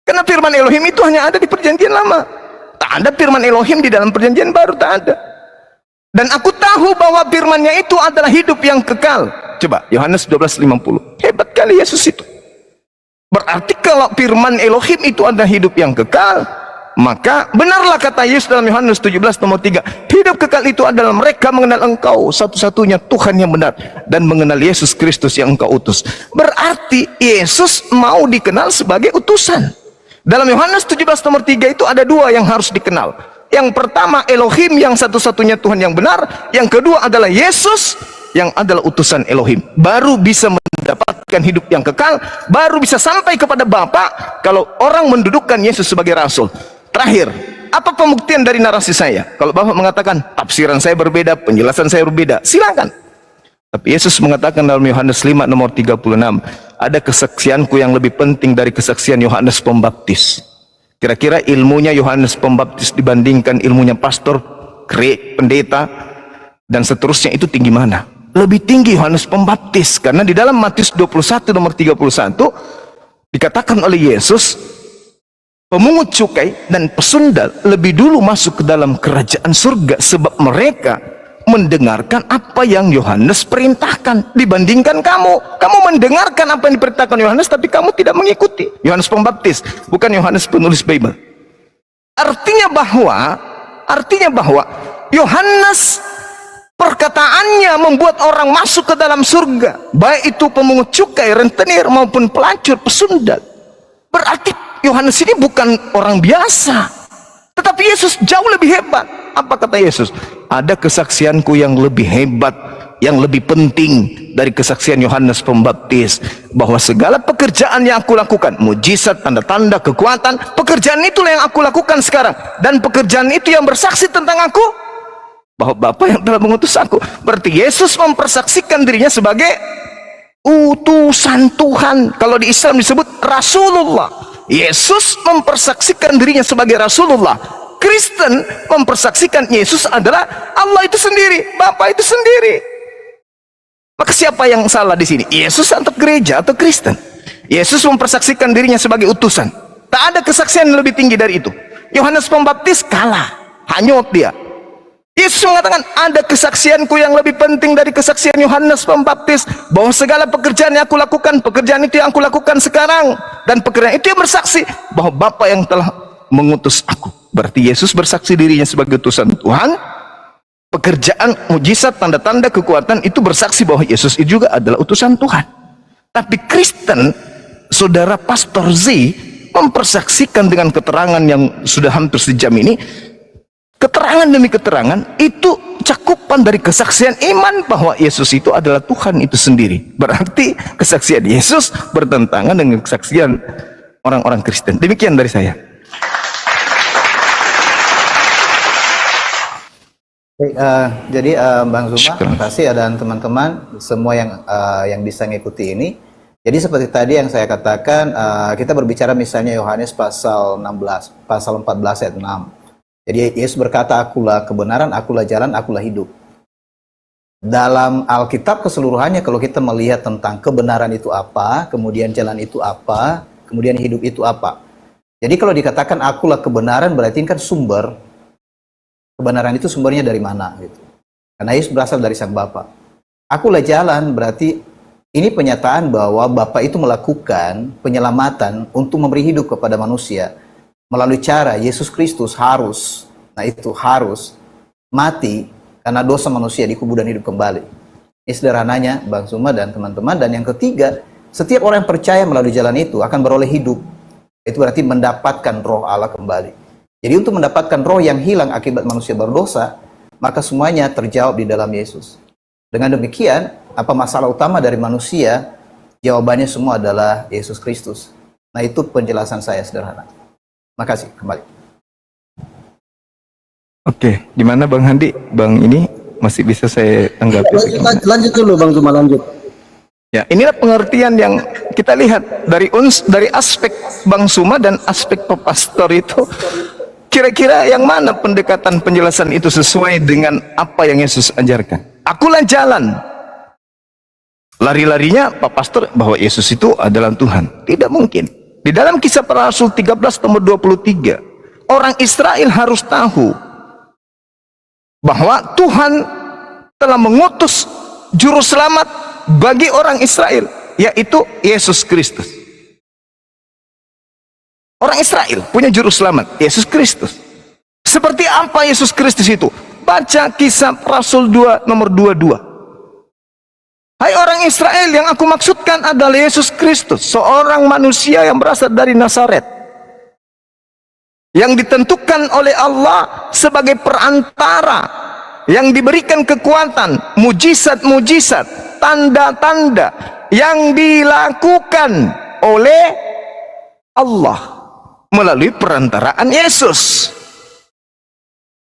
Karena firman Elohim itu hanya ada di perjanjian lama. Tak ada firman Elohim di dalam perjanjian baru, tak ada. Dan aku tahu bahwa firman-Nya itu adalah hidup yang kekal. Coba Yohanes 12:50. Hebat kali Yesus itu. Berarti kalau firman Elohim itu adalah hidup yang kekal, maka benarlah kata Yesus dalam Yohanes 17 nomor 3. Hidup kekal itu adalah mereka mengenal Engkau satu-satunya Tuhan yang benar, dan mengenal Yesus Kristus yang Engkau utus. Berarti Yesus mau dikenal sebagai utusan. Dalam Yohanes 17 nomor 3 itu ada dua yang harus dikenal. Yang pertama Elohim yang satu-satunya Tuhan yang benar. Yang kedua adalah Yesus yang adalah utusan Elohim. Baru bisa mendapatkan hidup yang kekal, baru bisa sampai kepada Bapa kalau orang mendudukkan Yesus sebagai rasul. Terakhir, apa pembuktian dari narasi saya? Kalau Bapak mengatakan tafsiran saya berbeda, penjelasan saya berbeda, silakan. Tapi Yesus mengatakan dalam Yohanes 5 nomor 36, ada kesaksianku yang lebih penting dari kesaksian Yohanes Pembaptis. Kira-kira ilmunya Yohanes Pembaptis dibandingkan ilmunya pastor, pendeta, dan seterusnya itu tinggi mana? Lebih tinggi Yohanes Pembaptis. Karena di dalam Matius 21 nomor 31 dikatakan oleh Yesus, pemungut cukai dan pesundal lebih dulu masuk ke dalam kerajaan surga, sebab mereka mendengarkan apa yang Yohanes perintahkan dibandingkan kamu. Kamu mendengarkan apa yang diperintahkan Yohanes, tapi kamu tidak mengikuti. Yohanes Pembaptis, bukan Yohanes penulis Bible. Artinya bahwa Yohanes perkataannya membuat orang masuk ke dalam surga, baik itu pemungut cukai, rentenir, maupun pelacur, pesundal. Berarti Yohanes ini bukan orang biasa, tetapi Yesus jauh lebih hebat. Apa kata Yesus? Ada kesaksianku yang lebih hebat, yang lebih penting dari kesaksian Yohanes Pembaptis, bahwa segala pekerjaan yang aku lakukan, mujizat, tanda-tanda, kekuatan, pekerjaan itulah yang aku lakukan sekarang, dan pekerjaan itu yang bersaksi tentang aku, bahwa Bapa yang telah mengutus aku. Berarti Yesus mempersaksikan dirinya sebagai utusan Tuhan. Kalau di Islam disebut Rasulullah. Yesus mempersaksikan dirinya sebagai Rasulullah. Kristen mempersaksikan Yesus adalah Allah itu sendiri, Bapa itu sendiri. Maka siapa yang salah di sini? Yesus atau gereja atau Kristen? Yesus mempersaksikan dirinya sebagai utusan. Tak ada kesaksian yang lebih tinggi dari itu. Yohanes Pembaptis kalah, hanyut dia. Yesus mengatakan, ada kesaksianku yang lebih penting dari kesaksian Yohanes Pembaptis, bahwa segala pekerjaan yang aku lakukan, pekerjaan itu yang aku lakukan sekarang, dan pekerjaan itu yang bersaksi bahwa Bapa yang telah mengutus aku. Berarti Yesus bersaksi dirinya sebagai utusan Tuhan. Pekerjaan, mujizat, tanda-tanda, kekuatan itu bersaksi bahwa Yesus itu juga adalah utusan Tuhan. Tapi Kristen, saudara Pastor Z, mempersaksikan dengan keterangan yang sudah hampir sejam ini, keterangan demi keterangan, itu cakupan dari kesaksian iman bahwa Yesus itu adalah Tuhan itu sendiri. Berarti kesaksian Yesus bertentangan dengan kesaksian orang-orang Kristen. Demikian dari saya. Baik, jadi Bang Zuma, terima kasih dan teman-teman semua yang bisa mengikuti ini. Jadi seperti tadi yang saya katakan, kita berbicara misalnya Yohanes pasal 16, pasal 14 ayat 6. Jadi Yesus berkata, akulah kebenaran, akulah jalan, akulah hidup. Dalam Alkitab keseluruhannya, kalau kita melihat tentang kebenaran itu apa, kemudian jalan itu apa, kemudian hidup itu apa. Jadi kalau dikatakan akulah kebenaran, berarti kan sumber. Kebenaran itu sumbernya dari mana gitu. Karena Yesus berasal dari Sang Bapa. Akulah jalan, berarti ini penyataan bahwa Bapa itu melakukan penyelamatan untuk memberi hidup kepada manusia melalui cara Yesus Kristus harus mati karena dosa manusia dikubur dan hidup kembali. Ini sederhananya Bang Zuma dan teman-teman. Dan yang ketiga, setiap orang yang percaya melalui jalan itu akan beroleh hidup. Itu berarti mendapatkan roh Allah kembali. Jadi untuk mendapatkan roh yang hilang akibat manusia berdosa, maka semuanya terjawab di dalam Yesus. Dengan demikian, apa masalah utama dari manusia? Jawabannya semua adalah Yesus Kristus. Nah, itu penjelasan saya sederhana. Makasih, kembali. Oke, gimana Bang Handi? Bang ini masih bisa saya tanggapi? Lanjut dulu Bang Zuma, lanjut. Ya, inilah pengertian yang kita lihat dari aspek Bang Zuma dan aspek Pak Pastor itu. Kira-kira yang mana pendekatan penjelasan itu sesuai dengan apa yang Yesus ajarkan? Akulah jalan. Lari-larinya Pak Pastor bahwa Yesus itu adalah Tuhan. Tidak mungkin. Di dalam Kisah Para Rasul 13 nomor 23, orang Israel harus tahu bahwa Tuhan telah mengutus juru selamat bagi orang Israel, yaitu Yesus Kristus. Orang Israel punya juru selamat, Yesus Kristus. Seperti apa Yesus Kristus itu? Baca Kisah Rasul 2 nomor 22. Hai orang Israel, yang aku maksudkan adalah Yesus Kristus, seorang manusia yang berasal dari Nazaret, yang ditentukan oleh Allah sebagai perantara, yang diberikan kekuatan, mujizat-mujizat, tanda-tanda yang dilakukan oleh Allah melalui perantaraan Yesus.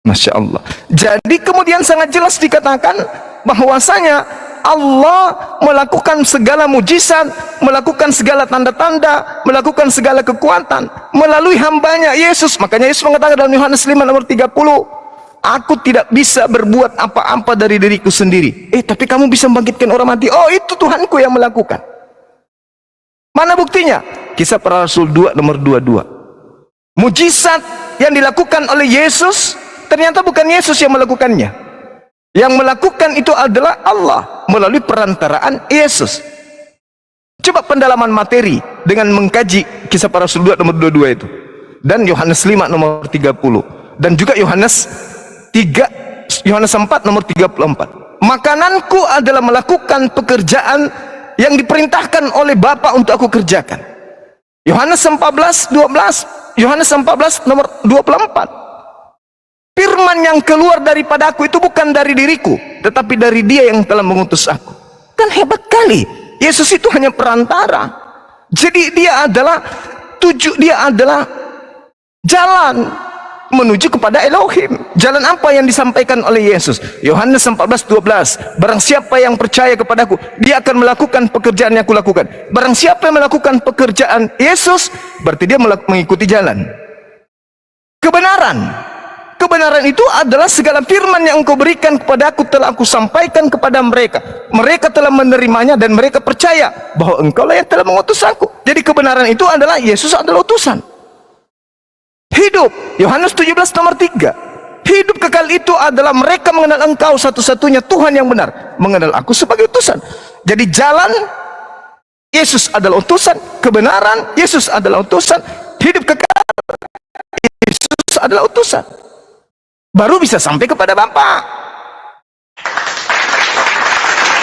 Masya Allah. Jadi kemudian sangat jelas dikatakan bahwasanya Allah melakukan segala mujizat, melakukan segala tanda-tanda, melakukan segala kekuatan melalui hambanya Yesus. Makanya Yesus mengatakan dalam Yohanes 5 nomor 30, aku tidak bisa berbuat apa-apa dari diriku sendiri. Tapi kamu bisa membangkitkan orang mati. Oh, itu Tuhanku yang melakukan. Mana buktinya? Kisah Para Rasul 2 nomor 22. Mujizat yang dilakukan oleh Yesus ternyata bukan Yesus yang melakukannya. Yang melakukan itu adalah Allah melalui perantaraan Yesus. Coba pendalaman materi dengan mengkaji Kisah Para Rasul 2 nomor 22 itu, dan Yohanes 5 nomor 30, dan juga Yohanes 4 nomor 34. Makananku adalah melakukan pekerjaan yang diperintahkan oleh Bapa untuk aku kerjakan. Yohanes 14 nomor 24. Firman yang keluar daripada aku itu bukan dari diriku, tetapi dari Dia yang telah mengutus aku. Kan hebat kali. Yesus itu hanya perantara. Jadi dia adalah jalan menuju kepada Elohim. Jalan apa yang disampaikan oleh Yesus? Yohanes 14:12. Barang siapa yang percaya kepadaku, dia akan melakukan pekerjaan yang aku lakukan. Barang siapa yang melakukan pekerjaan Yesus, berarti dia mengikuti jalan kebenaran. Kebenaran itu adalah segala firman yang engkau berikan kepada aku telah aku sampaikan kepada mereka. Mereka telah menerimanya dan mereka percaya bahwa engkau lah yang telah mengutus aku. Jadi kebenaran itu adalah Yesus adalah utusan. Hidup, Yohanes 17 nomor 3. Hidup kekal itu adalah mereka mengenal engkau satu-satunya Tuhan yang benar, mengenal aku sebagai utusan. Jadi jalan, Yesus adalah utusan. Kebenaran, Yesus adalah utusan. Hidup kekal, Yesus adalah utusan. Baru bisa sampai kepada Bapa.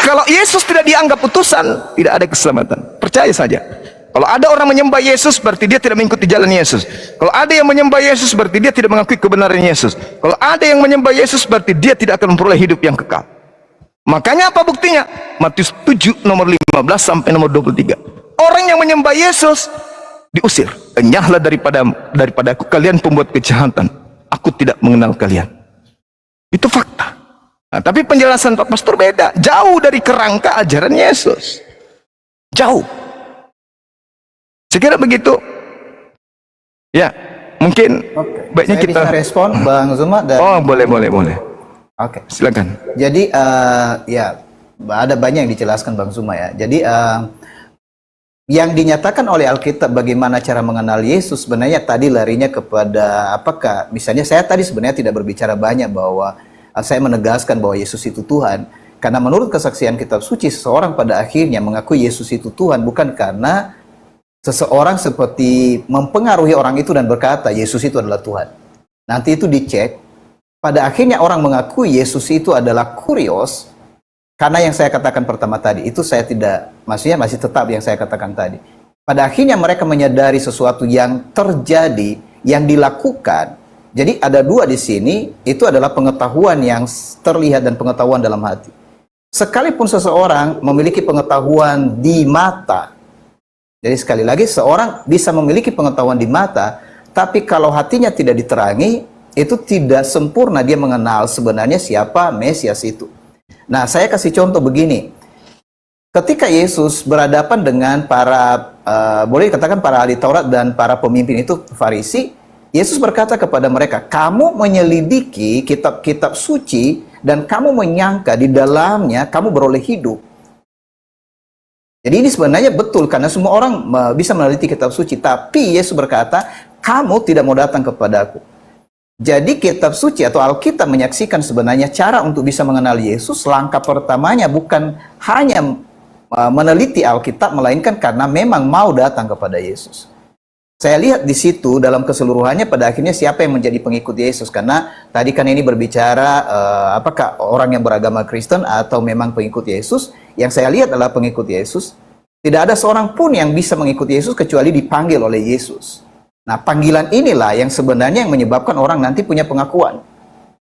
Kalau Yesus tidak dianggap utusan, tidak ada keselamatan. Percaya saja. Kalau ada orang menyembah Yesus, berarti dia tidak mengikuti jalan Yesus. Kalau ada yang menyembah Yesus, berarti dia tidak mengakui kebenaran Yesus. Kalau ada yang menyembah Yesus, berarti dia tidak akan memperoleh hidup yang kekal. Makanya apa buktinya? Matius 7 nomor 15 sampai nomor 23. Orang yang menyembah Yesus diusir. Enyahlah daripadaku kalian pembuat kejahatan. Aku tidak mengenal kalian. Itu fakta. Nah, tapi penjelasan Pak Pastor beda. Jauh dari kerangka ajaran Yesus. Jauh. Sekira begitu. Ya, mungkin baiknya Saya kita bisa respon Bang Zuma dan Oh, boleh. Oke. Silakan. Jadi ya ada banyak yang dijelaskan Bang Zuma ya. Jadi yang dinyatakan oleh Alkitab bagaimana cara mengenal Yesus sebenarnya tadi larinya kepada apakah misalnya saya tadi sebenarnya tidak berbicara banyak bahwa saya menegaskan bahwa Yesus itu Tuhan Karena menurut kesaksian kitab suci, seseorang pada akhirnya mengakui Yesus itu Tuhan bukan karena seseorang seperti mempengaruhi orang itu dan berkata Yesus itu adalah Tuhan. Nanti itu dicek. Pada akhirnya orang mengakui Yesus itu adalah kurios. Karena yang saya katakan pertama tadi, itu saya tidak, maksudnya masih tetap yang saya katakan tadi. Pada akhirnya mereka menyadari sesuatu yang terjadi, yang dilakukan. Jadi ada dua di sini, itu adalah pengetahuan yang terlihat dan pengetahuan dalam hati. Sekalipun seseorang memiliki pengetahuan di mata, jadi sekali lagi seorang bisa memiliki pengetahuan di mata, tapi kalau hatinya tidak diterangi, itu tidak sempurna dia mengenal sebenarnya siapa Mesias itu. Nah, saya kasih contoh begini. Ketika Yesus berhadapan dengan para, boleh dikatakan para ahli Taurat dan para pemimpin itu Farisi, Yesus berkata kepada mereka, kamu menyelidiki kitab-kitab suci dan kamu menyangka di dalamnya kamu beroleh hidup. Jadi ini sebenarnya betul karena semua orang bisa meneliti kitab suci. Tapi Yesus berkata, kamu tidak mau datang kepadaku. Jadi kitab suci atau Alkitab menyaksikan sebenarnya cara untuk bisa mengenal Yesus. Langkah pertamanya bukan hanya meneliti Alkitab, melainkan karena memang mau datang kepada Yesus. Saya lihat di situ dalam keseluruhannya pada akhirnya siapa yang menjadi pengikut Yesus. Karena tadi kan ini berbicara apakah orang yang beragama Kristen atau memang pengikut Yesus. Yang saya lihat adalah pengikut Yesus. Tidak ada seorang pun yang bisa mengikuti Yesus kecuali dipanggil oleh Yesus. Nah, panggilan inilah yang sebenarnya yang menyebabkan orang nanti punya pengakuan.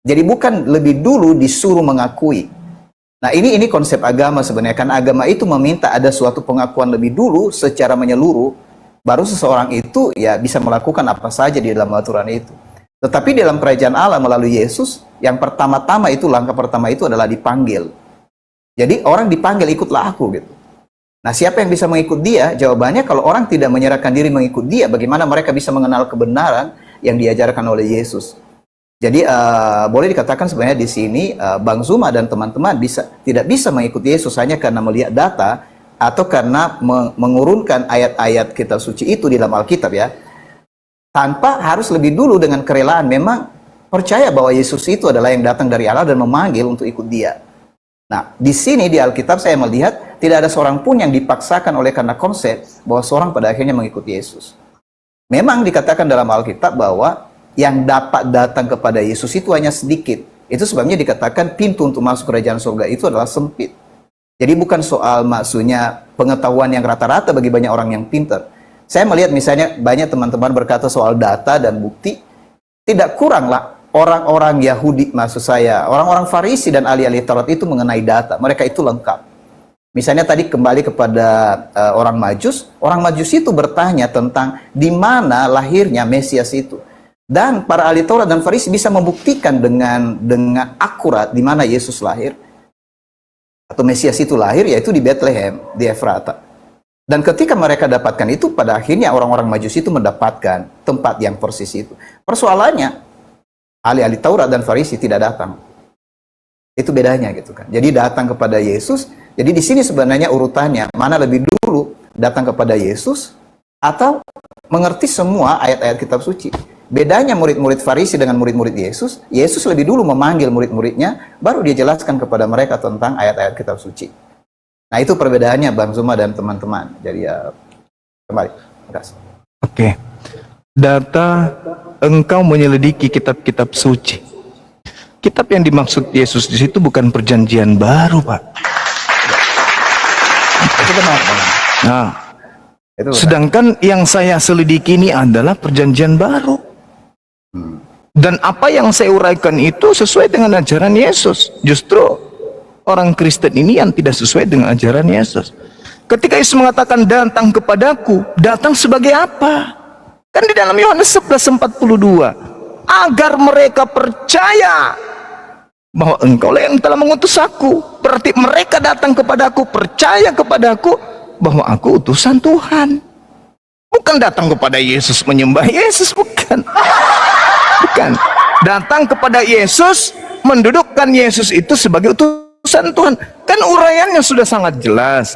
Jadi bukan lebih dulu disuruh mengakui. Nah, ini konsep agama sebenarnya. Karena agama itu meminta ada suatu pengakuan lebih dulu secara menyeluruh. Baru seseorang itu ya bisa melakukan apa saja di dalam aturan itu. Tetapi dalam kerajaan Allah melalui Yesus, yang pertama-tama itu, langkah pertama itu adalah dipanggil. Jadi orang dipanggil, ikutlah aku gitu. Nah, siapa yang bisa mengikut dia? Jawabannya kalau orang tidak menyerahkan diri mengikut dia, bagaimana mereka bisa mengenal kebenaran yang diajarkan oleh Yesus? Jadi boleh dikatakan sebenarnya di sini Bang Zuma dan teman-teman tidak bisa mengikuti Yesus hanya karena melihat data atau karena mengurunkan ayat-ayat kitab suci itu di dalam Alkitab ya. Tanpa harus lebih dulu dengan kerelaan memang percaya bahwa Yesus itu adalah yang datang dari Allah dan memanggil untuk ikut dia. Nah, di sini di Alkitab saya melihat tidak ada seorang pun yang dipaksakan oleh karena konsep bahwa seorang pada akhirnya mengikuti Yesus. Memang dikatakan dalam Alkitab bahwa yang dapat datang kepada Yesus itu hanya sedikit. Itu sebabnya dikatakan pintu untuk masuk kerajaan surga itu adalah sempit. Jadi bukan soal maksudnya pengetahuan yang rata-rata bagi banyak orang yang pintar. Saya melihat misalnya banyak teman-teman berkata soal data dan bukti, tidak kuranglah orang-orang Yahudi, maksud saya, orang-orang Farisi dan ahli-ahli Taurat itu mengenai data. Mereka itu lengkap. Misalnya tadi kembali kepada orang Majus itu bertanya tentang di mana lahirnya Mesias itu. Dan para ahli Taurat dan Farisi bisa membuktikan dengan akurat di mana Yesus lahir. Atau Mesias itu lahir, yaitu di Bethlehem, di Efrata. Dan ketika mereka dapatkan itu, pada akhirnya orang-orang Majus itu mendapatkan tempat yang persis itu. Persoalannya, ahli-ahli Taurat dan Farisi tidak datang. Itu bedanya gitu kan. Jadi datang kepada Yesus. Jadi di sini sebenarnya urutannya mana lebih dulu datang kepada Yesus atau mengerti semua ayat-ayat kitab suci. Bedanya murid-murid Farisi dengan murid-murid Yesus. Yesus lebih dulu memanggil murid-muridnya, baru dia jelaskan kepada mereka tentang ayat-ayat kitab suci. Nah, itu perbedaannya Bang Zuma dan teman-teman. Jadi ya kembali. Terima kasih. Oke. Data engkau menyelidiki kitab-kitab suci. Kitab yang dimaksud Yesus di situ bukan perjanjian baru, Pak. Itu benar, Bang. Nah, Itu benar. sedangkan yang saya selidiki ini adalah perjanjian baru. Dan apa yang saya uraikan itu sesuai dengan ajaran Yesus. Justru orang Kristen ini yang tidak sesuai dengan ajaran Yesus. Ketika Yesus mengatakan datang kepadaku, datang sebagai apa? Kan di dalam Yohanes 11:42, agar mereka percaya bahwa engkau lah yang telah mengutus aku. Berarti mereka datang kepadaku, percaya kepadaku bahwa aku utusan Tuhan. Bukan datang kepada Yesus menyembah Yesus, bukan. Bukan. Datang kepada Yesus, mendudukkan Yesus itu sebagai utusan Tuhan. Kan uraiannya sudah sangat jelas.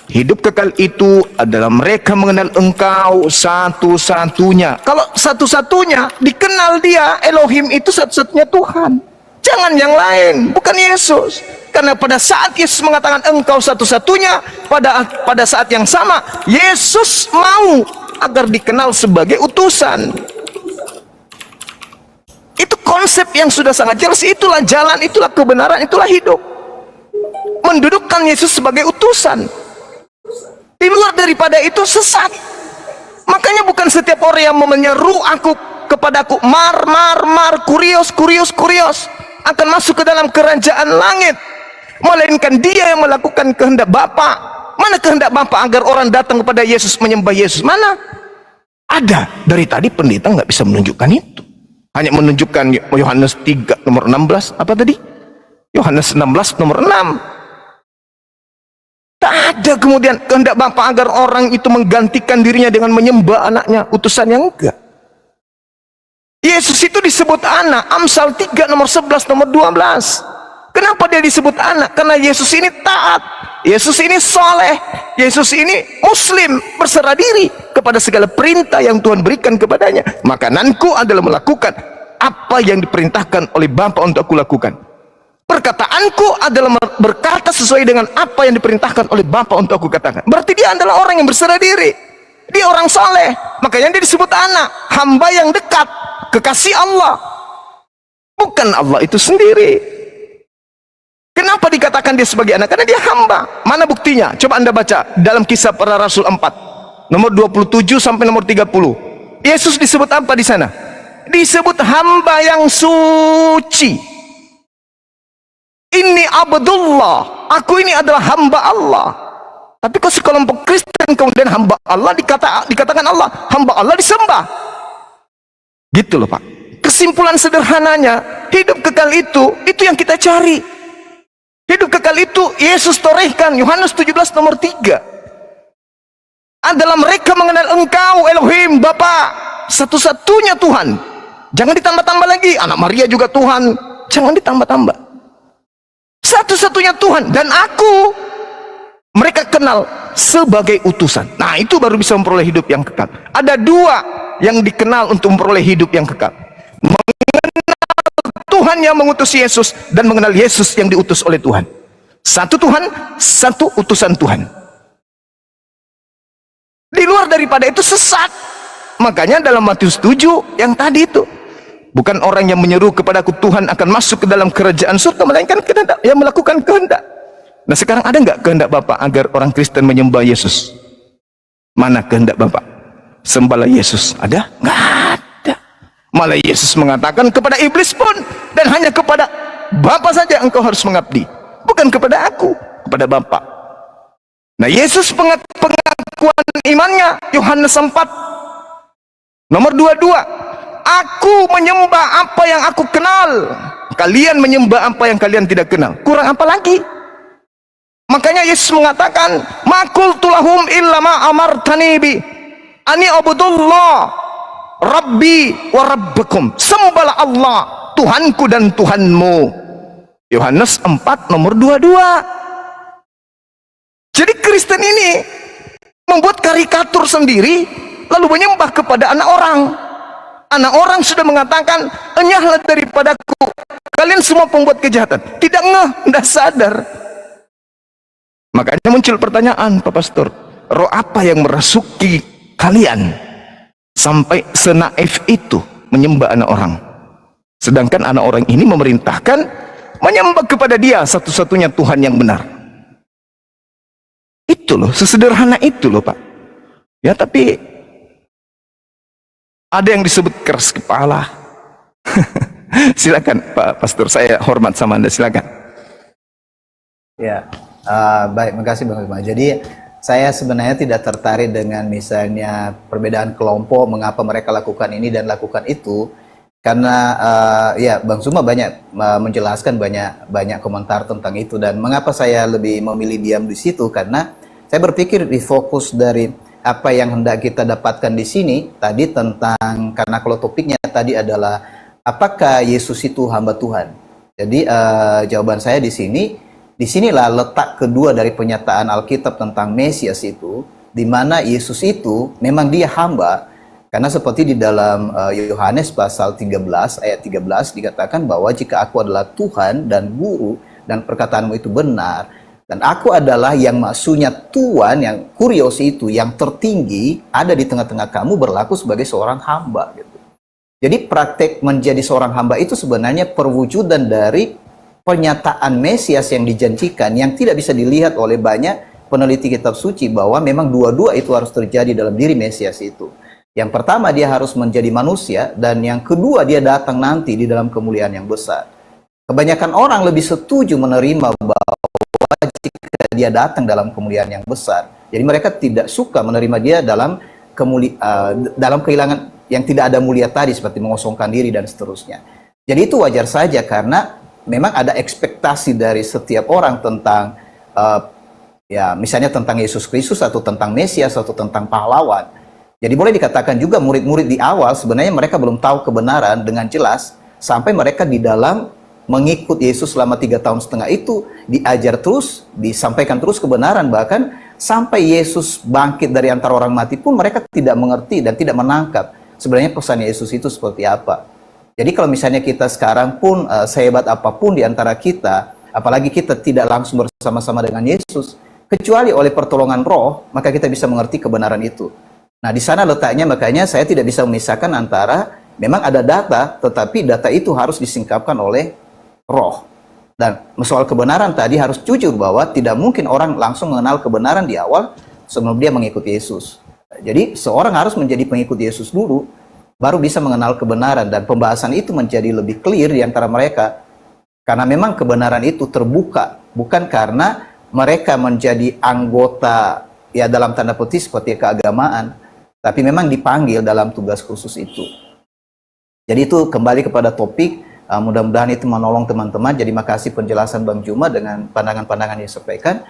Hidup kekal itu adalah mereka mengenal engkau satu-satunya. Kalau satu-satunya dikenal dia, Elohim itu satu-satunya Tuhan. Jangan yang lain, bukan Yesus. Karena pada saat Yesus mengatakan engkau satu-satunya, pada saat yang sama Yesus mau agar dikenal sebagai utusan. Itu konsep yang sudah sangat jelas. Itulah jalan, itulah kebenaran, itulah hidup. Mendudukkan Yesus sebagai utusan. Di luar daripada itu sesat. Makanya bukan setiap orang yang menyeru kepadaku, kurios akan masuk ke dalam kerajaan langit, melainkan dia yang melakukan kehendak Bapa. Mana kehendak Bapa agar orang datang kepada Yesus, menyembah Yesus? Mana? Ada. Dari tadi pendeta nggak bisa menunjukkan itu. Hanya menunjukkan Yohanes 3 nomor 16. Apa tadi? Yohanes 16 nomor 6. Tak ada kemudian kehendak Bapa agar orang itu menggantikan dirinya dengan menyembah anaknya, utusan yang enggak. Yesus itu disebut anak. Amsal 3 nomor 11 nomor 12. Kenapa dia disebut anak? Karena Yesus ini taat, Yesus ini soleh, Yesus ini muslim, berserah diri kepada segala perintah yang Tuhan berikan kepadanya. Makananku adalah melakukan apa yang diperintahkan oleh Bapa untuk aku lakukan. Perkataanku adalah berkata sesuai dengan apa yang diperintahkan oleh Bapa untuk aku katakan. Berarti dia adalah orang yang berserah diri. Dia orang soleh. Makanya dia disebut anak, hamba yang dekat, kekasih Allah. Bukan Allah itu sendiri. Kenapa dikatakan dia sebagai anak? Karena dia hamba. Mana buktinya? Coba Anda baca dalam Kisah Para Rasul 4 nomor 27 sampai nomor 30. Yesus disebut apa di sana? Disebut hamba yang suci. Ini Abdullah, aku ini adalah hamba Allah. Tapi kok sekelompok Kristen kemudian hamba Allah dikatakan Allah, hamba Allah disembah. Gitu loh Pak. Kesimpulan sederhananya, hidup kekal itu yang kita cari. Hidup kekal itu Yesus torehkan, Yohanes 17 nomor 3. Adalah mereka mengenal Engkau Elohim Bapa, satu-satunya Tuhan. Jangan ditambah-tambah lagi, anak Maria juga Tuhan. Jangan ditambah-tambah. Satu-satunya Tuhan, dan aku mereka kenal sebagai utusan. Nah, itu baru bisa memperoleh hidup yang kekal. Ada dua yang dikenal untuk memperoleh hidup yang kekal: mengenal Tuhan yang mengutus Yesus, dan mengenal Yesus yang diutus oleh Tuhan. Satu Tuhan, satu utusan Tuhan. Di luar daripada itu sesat. Makanya dalam Matius 7 yang tadi itu, bukan orang yang menyeru kepadaku Tuhan akan masuk ke dalam kerajaan surga, melainkan kehendak yang melakukan kehendak. Nah, sekarang ada nggak kehendak Bapa agar orang Kristen menyembah Yesus? Mana kehendak Bapa? Sembahlah Yesus. Ada? Nggak ada. Malah Yesus mengatakan kepada iblis pun, dan hanya kepada Bapa saja engkau harus mengabdi, bukan kepada aku, kepada Bapa. Nah, Yesus pengakuan imannya Yohanes 4 nomor 22. Aku menyembah apa yang aku kenal, kalian menyembah apa yang kalian tidak kenal. Kurang apa lagi? Makanya Yesus mengatakan, "Makultu lahum illa ma amartani bi ani abudullah rabbi wa rabbakum." Sembahlah Allah, Tuhanku dan Tuhanmu. Yohanes 4 nomor 22. Jadi Kristen ini membuat karikatur sendiri, lalu menyembah kepada anak orang. Anak orang sudah mengatakan, enyahlah daripadaku, kalian semua pembuat kejahatan. Tidak ngeh, tidak sadar. Makanya muncul pertanyaan, Pak Pastor, roh apa yang merasuki kalian sampai senaif itu menyembah anak orang? Sedangkan anak orang ini memerintahkan menyembah kepada dia, satu-satunya Tuhan yang benar. Itu loh, sesederhana itu loh Pak. Ya, tapi ada yang disebut keras kepala. Silakan Pak Pastor, saya hormat sama Anda, silakan. Ya, baik, makasih Bang Zuma. Jadi saya sebenarnya tidak tertarik dengan misalnya perbedaan kelompok, mengapa mereka lakukan ini dan lakukan itu, karena ya Bang Zuma banyak menjelaskan banyak komentar tentang itu, dan mengapa saya lebih memilih diam di situ karena saya berpikir di fokus dari apa yang hendak kita dapatkan di sini tadi tentang, karena kalau topiknya tadi adalah apakah Yesus itu hamba Tuhan. Jadi jawaban saya di sini, disinilah letak kedua dari penyataan Alkitab tentang Mesias itu, di mana Yesus itu memang dia hamba, Karena seperti di dalam Yohanes pasal 13 ayat 13 dikatakan bahwa jika aku adalah Tuhan dan guru dan perkataanmu itu benar, dan aku adalah yang maksudnya Tuhan, yang kurios itu, yang tertinggi ada di tengah-tengah kamu, berlaku sebagai seorang hamba gitu. Jadi praktek menjadi seorang hamba itu sebenarnya perwujudan dari pernyataan Mesias yang dijanjikan, yang tidak bisa dilihat oleh banyak peneliti kitab suci, bahwa memang dua-dua itu harus terjadi dalam diri Mesias itu. Yang pertama, dia harus menjadi manusia, dan yang kedua, dia datang nanti di dalam kemuliaan yang besar. Kebanyakan orang lebih setuju menerima bahwa jika dia datang dalam kemuliaan yang besar, jadi mereka tidak suka menerima dia dalam dalam kehilangan yang tidak ada mulia tadi, seperti mengosongkan diri dan seterusnya. Jadi itu wajar saja, karena memang ada ekspektasi dari setiap orang tentang ya misalnya tentang Yesus Kristus, atau tentang Mesias, atau tentang pahlawan. Jadi boleh dikatakan juga murid-murid di awal sebenarnya mereka belum tahu kebenaran dengan jelas, sampai mereka di dalam mengikut Yesus selama 3,5 tahun itu diajar terus, disampaikan terus kebenaran, bahkan sampai Yesus bangkit dari antara orang mati pun mereka tidak mengerti dan tidak menangkap sebenarnya pesan Yesus itu seperti apa. Jadi kalau misalnya kita sekarang pun sehebat apapun di antara kita, apalagi kita tidak langsung bersama-sama dengan Yesus, kecuali oleh pertolongan Roh, maka kita bisa mengerti kebenaran itu. Nah, di sana letaknya, makanya saya tidak bisa memisahkan antara memang ada data, tetapi data itu harus disingkapkan oleh Roh. Dan soal kebenaran tadi harus jujur bahwa tidak mungkin orang langsung mengenal kebenaran di awal sebelum dia mengikuti Yesus. Jadi seorang harus menjadi pengikut Yesus dulu, baru bisa mengenal kebenaran, dan pembahasan itu menjadi lebih clear di antara mereka. Karena memang kebenaran itu terbuka, bukan karena mereka menjadi anggota ya dalam tanda petik seperti keagamaan, tapi memang dipanggil dalam tugas khusus itu. Jadi itu kembali kepada topik, mudah-mudahan itu menolong teman-teman. Jadi makasih penjelasan Bang Juma dengan pandangan-pandangan yang disampaikan.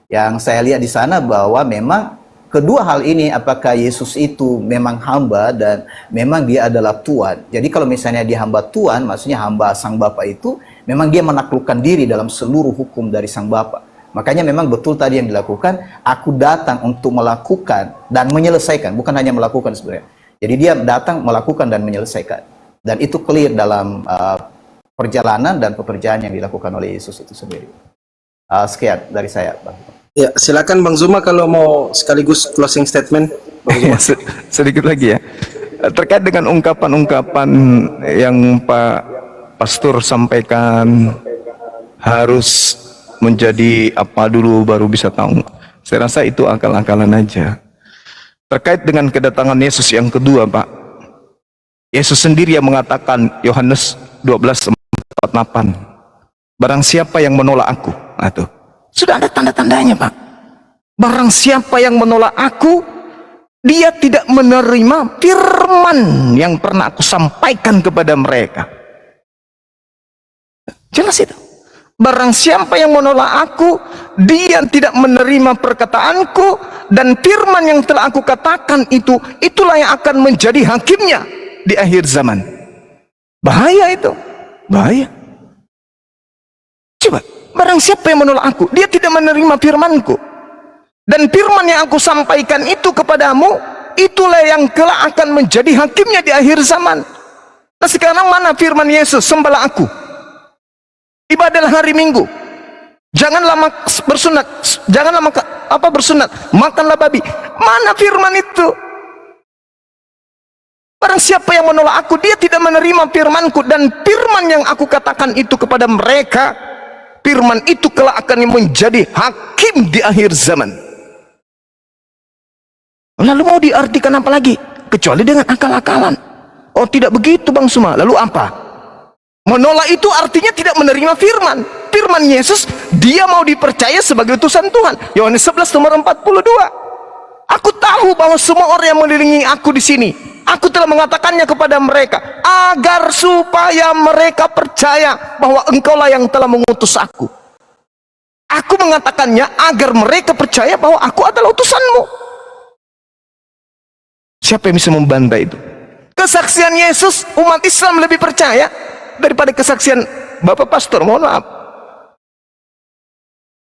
Yang saya lihat di sana bahwa memang kedua hal ini, apakah Yesus itu memang hamba dan memang dia adalah Tuhan. Jadi kalau misalnya dia hamba Tuhan, maksudnya hamba Sang Bapa itu, memang dia menaklukkan diri dalam seluruh hukum dari Sang Bapa. Makanya memang betul tadi yang dilakukan, aku datang untuk melakukan dan menyelesaikan, bukan hanya melakukan sebenarnya. Jadi dia datang melakukan dan menyelesaikan. Dan itu clear dalam perjalanan dan pekerjaan yang dilakukan oleh Yesus itu sendiri. Sekian dari saya, Bang. Ya, silakan Bang Zuma kalau mau sekaligus closing statement. Bang Zuma. Sedikit lagi ya, terkait dengan ungkapan-ungkapan yang Pak Pastor sampaikan, harus menjadi apa dulu baru bisa tahu. Saya rasa itu akal-akalan aja. Terkait dengan kedatangan Yesus yang kedua, Pak, Yesus sendiri yang mengatakan, Yohanes 12:48, barang siapa yang menolak aku, nah tuh, sudah ada tanda-tandanya, Pak. Barang siapa yang menolak aku, dia tidak menerima firman yang pernah aku sampaikan kepada mereka. Jelas itu. Barang siapa yang menolak aku, dia tidak menerima perkataanku, dan firman yang telah aku katakan itu, itulah yang akan menjadi hakimnya di akhir zaman. Bahaya itu, bahaya. Coba, barang siapa yang menolak aku, dia tidak menerima firmanku, dan firman yang aku sampaikan itu kepadamu, itulah yang kelak akan menjadi hakimnya di akhir zaman. Nah sekarang mana firman Yesus? Sembahlah aku, ibadahlah hari Minggu, jangan lama bersunat, jangan lama bersunat, makanlah babi. Mana firman itu? Barang siapa yang menolak aku, dia tidak menerima firmanku, dan firman yang aku katakan itu kepada mereka, firman itu kelak akan menjadi hakim di akhir zaman. Lalu mau diartikan apa lagi kecuali dengan akal-akalan? Oh tidak begitu Bang Suma. Lalu apa? Menolak itu artinya tidak menerima firman. Firman Yesus, dia mau dipercaya sebagai utusan Tuhan. Yohanes 11:42. Aku tahu bahwa semua orang yang mengelilingi aku di sini, aku telah mengatakannya kepada mereka, agar supaya mereka percaya bahwa engkaulah yang telah mengutus aku. Aku mengatakannya agar mereka percaya bahwa aku adalah utusanmu. Siapa yang bisa membantah itu? Kesaksian Yesus, umat Islam lebih percaya daripada kesaksian Bapak Pastor, mohon maaf.